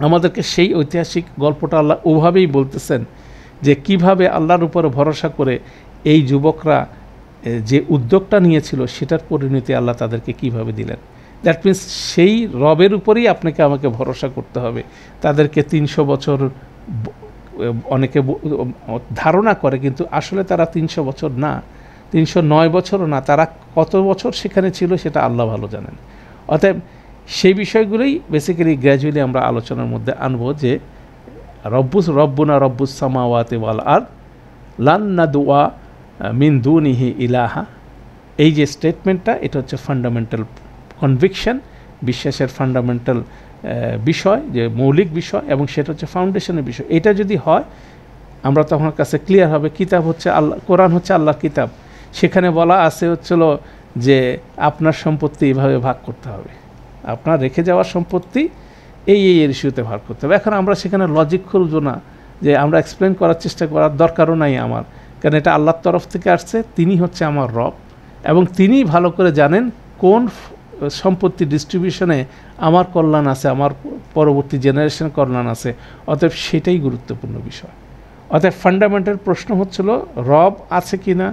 আমাদেরকে সেই ঐতিহাসিক গল্পটা আল্লাহ ওভাবেই বলতেছেন যে কিভাবে আল্লাহর উপরে ভরসা করে এই যুবকরা যে উদ্যোগটা নিয়েছিল সেটার পরিণতি আল্লাহ তাদেরকে কিভাবে দিলেন। দ্যাট মিনস সেই রবের উপরেই আপনাকে আমাকে ভরসা করতে হবে। তাদেরকে 300 বছর অনেকে ধারণা করে, কিন্তু আসলে তারা 300 বছর না, 309 বছরও না, তারা কত বছর সেখানে ছিল সেটা আল্লাহ ভালো জানেন। অতএব সেই বিষয়গুলোই বেসিক্যালি গ্র্যাজুয়ালি আমরা আলোচনার মধ্যে আনবো যে রব্বুনা রব্বুস সামাওয়াতি ওয়াল আরদ লান নাদুয়া মিন দুনিহি ইলাহা, এই যে স্টেটমেন্টটা, এটা হচ্ছে ফান্ডামেন্টাল কনভিকশন, বিশ্বাসের ফান্ডামেন্টাল বিষয়, যে মৌলিক বিষয়, এবং সেটা হচ্ছে ফাউন্ডেশনের বিষয়। এটা যদি হয় আমরা তখন কাছে ক্লিয়ার হবে কিতাব হচ্ছে আল্লাহ, কোরআন হচ্ছে আল্লাহর কিতাব। সেখানে বলা আছে হচ্ছিল যে আপনার সম্পত্তি এইভাবে ভাগ করতে হবে, আপনার রেখে যাওয়ার সম্পত্তি এই ইস্যুতে ভাগ করতে হবে। এখন আমরা সেখানে লজিক খুঁজব না, যে আমরা এক্সপ্লেন করার চেষ্টা করার দরকারও নাই আমার, কারণ এটা আল্লাহর তরফ থেকে আসছে। তিনি হচ্ছে আমার রব, এবং তিনি ভালো করে জানেন কোন সম্পত্তি ডিস্ট্রিবিউশনে আমার কল্যাণ আছে, আমার পরবর্তী জেনারেশনের কল্যাণ আছে। অতএব সেটাই গুরুত্বপূর্ণ বিষয়। অতএব ফান্ডামেন্টাল প্রশ্ন হচ্ছিল রব আছে কি না,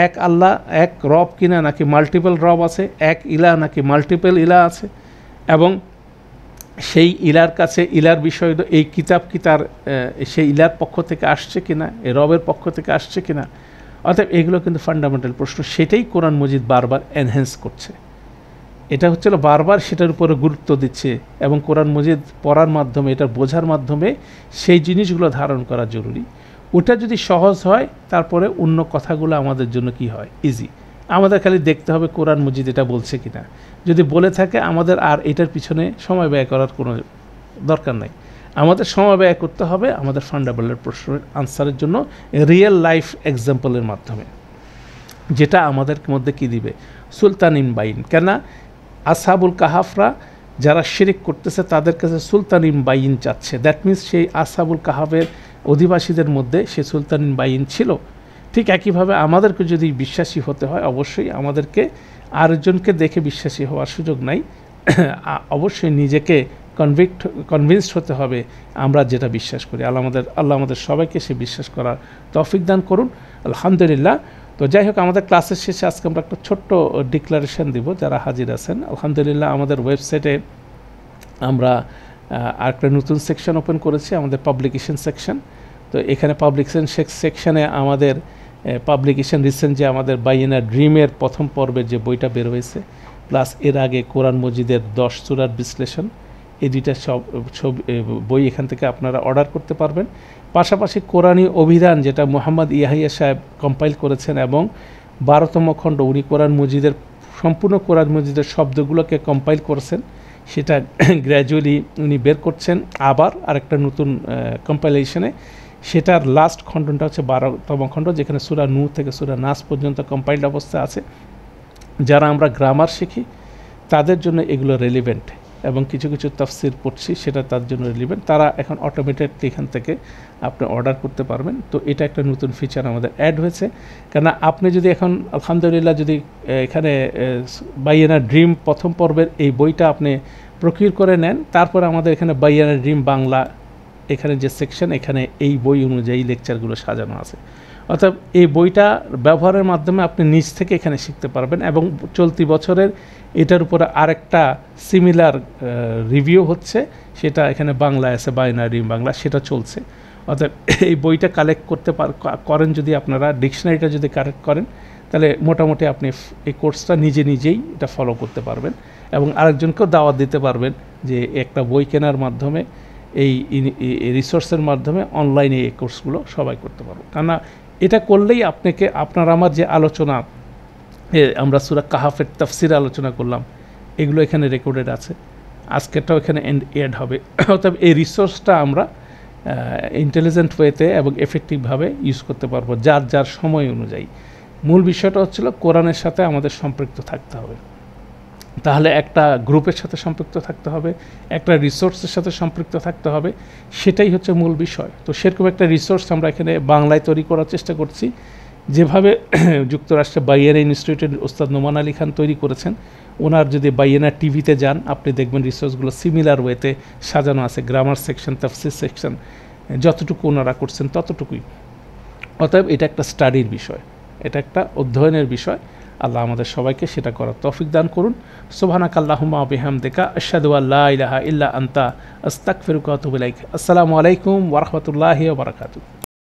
এক আল্লাহ এক রব কিনা, নাকি মাল্টিপল রব আছে, এক ইলা নাকি মাল্টিপল ইলা আছে, এবং সেই ইলার কাছে ইলার বিষয় এই কিতাব কি তার সেই ইলার পক্ষ থেকে আসছে কিনা, এই রবের পক্ষ থেকে আসছে কিনা। অতএব এগুলো কিন্তু ফান্ডামেন্টাল প্রশ্ন, সেটাই কোরআন মজিদ বারবার এনহ্যান্স করছে। এটা হচ্ছিল বারবার সেটার উপরে গুরুত্ব দিচ্ছে, এবং কোরআন মজিদ পড়ার মাধ্যমে, এটা বোঝার মাধ্যমে সেই জিনিসগুলো ধারণ করা জরুরি। ওটা যদি সহজ হয়, তারপরে অন্য কথাগুলো আমাদের জন্য কি হয়, ইজি। আমাদের খালি দেখতে হবে কোরআন মজিদ এটা বলছে কিনা। যদি বলে থাকে, আমাদের আর এটার পিছনে সময় ব্যয় করার কোনো দরকার নাই। আমাদের সময় ব্যয় করতে হবে আমাদের ফান্ডামেন্টাল প্রশ্নের আনসারের জন্য রিয়েল লাইফ এক্সাম্পলের মাধ্যমে, যেটা আমাদের মধ্যে কি দিবে, সুলতানিন বাইন। কেন আসহাবুল কাহাফরা যারা শিরিক করতেছে তাদের কাছে সুলতানিন বাইন চাচ্ছে। দ্যাট মিনস সেই আসহাবুল কাহাফের অধিবাসীদের মধ্যে সে সুলতানিন বাইন ছিল। ঠিক একইভাবে আমাদেরকে যদি বিশ্বাসী হতে হয়, অবশ্যই আমাদেরকে আরেকজনকে দেখে বিশ্বাসী হওয়ার সুযোগ নাই। অবশ্যই নিজেকে কনভিন্সড হতে হবে আমরা যেটা বিশ্বাস করি। আল্লাহ আমাদের সবাইকে সে বিশ্বাস করার তৌফিক দান করুন, আলহামদুলিল্লাহ। তো যাই হোক, আমাদের ক্লাসের শেষে আজকে আমরা একটা ছোট্ট ডিক্লারেশন দিব যারা হাজির আছেন। আলহামদুলিল্লাহ, আমাদের ওয়েবসাইটে আমরা আরেকটা নতুন সেকশন ওপেন করেছি, আমাদের পাবলিকেশন সেকশন। তো এখানে পাবলিকেশন সেকশনে আমাদের পাবলিকেশন রিসেন্ট যে আমাদের বাইনা ড্রিমের প্রথম পর্বের যে বইটা বের হয়েছে, প্লাস এর আগে কোরআন মজিদের 10 সূরার বিশ্লেষণ, এই দুইটা সব বই এখান থেকে আপনারা অর্ডার করতে পারবেন। পাশাপাশি কোরআনী অভিধান যেটা মোহাম্মদ ইয়াহিয়া সাহেব কম্পাইল করেছেন, এবং 12তম খণ্ড, উনি কোরআন মজিদের সম্পূর্ণ কোরআন মজিদের শব্দগুলোকে কম্পাইল করেছেন, সেটা গ্র্যাজুয়ালি উনি বের করছেন আবার আরেকটা নতুন কম্পাইলেশনে। সেটার লাস্ট খণ্ডটা হচ্ছে 12তম খণ্ড, যেখানে সূরা নূহ থেকে সূরা নাস পর্যন্ত কম্পাইলড অবস্থা আছে। যারা আমরা গ্রামার শিখি তাদের জন্য এগুলো রেলিভেন্ট। এবং কিছু কিছু তাফসির পড়ছি, সেটা তার জন্য রিলেভেন্ট। তারা এখন অটোমেটেডলি এখান থেকে আপনি অর্ডার করতে পারবেন। তো এটা একটা নতুন ফিচার আমাদের অ্যাড হয়েছে। কেননা আপনি যদি এখন আলহামদুলিল্লাহ যদি এখানে বাইয়ানা ড্রিম প্রথম পর্বের এই বইটা আপনি প্রকিউর করে নেন, তারপর আমাদের এখানে বাইয়ানা ড্রিম বাংলা এখানে যে সেকশন, এখানে এই বই অনুযায়ী লেকচারগুলো সাজানো আছে। অর্থাৎ এই বইটা ব্যবহারের মাধ্যমে আপনি নিজ থেকে এখানে শিখতে পারবেন। এবং চলতি বছরের এটার উপরে আরেকটা সিমিলার রিভিউ হচ্ছে, সেটা এখানে বাংলায় আছে, বাইনারি ড্রিম বাংলা, সেটা চলছে। অর্থাৎ এই বইটা কালেক্ট করতে করেন যদি আপনারা, ডিকশনারিটা যদি কালেক্ট করেন, তাহলে মোটামুটি আপনি এই কোর্সটা নিজেই এটা ফলো করতে পারবেন এবং আরেকজনকেও দাওয়াত দিতে পারবেন যে একটা বই কেনার মাধ্যমে এই রিসোর্সের মাধ্যমে অনলাইনে এই কোর্সগুলো সবাই করতে পারবো। কেননা এটা করলেই আপনার আমার যে আলোচনা, আমরা সূরা কাহাফের তাফসির আলোচনা করলাম, এগুলো এখানে রেকর্ডেড আছে, আজকেরটাও এখানে এড হবে। অর্থাৎ এই রিসোর্সটা আমরা ইন্টেলিজেন্ট ওয়েতে এবং এফেক্টিভভাবে ইউজ করতে পারবো যার সময় অনুযায়ী। মূল বিষয়টা হচ্ছিল কোরআনের সাথে আমাদের সম্পৃক্ত থাকতে হবে। তাহলে একটা গ্রুপের সাথে সম্পৃক্ত থাকতে হবে, একটা রিসোর্সের সাথে সম্পৃক্ত থাকতে হবে, সেটাই হচ্ছে মূল বিষয়। তো সেরকম একটা রিসোর্স আমরা এখানে বাংলায় তৈরি করার চেষ্টা করছি, যেভাবে যুক্তরাষ্ট্রে বাইয়ানা ইনস্টিটিউটের ওস্তাদ নোমান আলী খান তৈরি করেছেন। ওনার যদি বাইয়ানা টিভিতে যান, আপনি দেখবেন রিসোর্সগুলো সিমিলার ওয়েতে সাজানো আছে, গ্রামার সেকশন, তাফসির সেকশন, যতটুকু ওনারা করছেন ততটুকুই। অতএব এটা একটা স্টাডির বিষয়, এটা একটা অধ্যয়নের বিষয়। আল্লাহ আমাদের সবাইকে সেটা করার তৌফিক দান করুন। সুবহানাকাল্লাহুম্মা ওয়া বিহামদিকা আশহাদু আল্লা ইলাহা ইল্লা আনতা আস্তাগফিরুকা ওয়া আতুবু ইলাইক। আসসালামু আলাইকুম ওয়া রাহমাতুল্লাহি ওয়া বারাকাতুহু।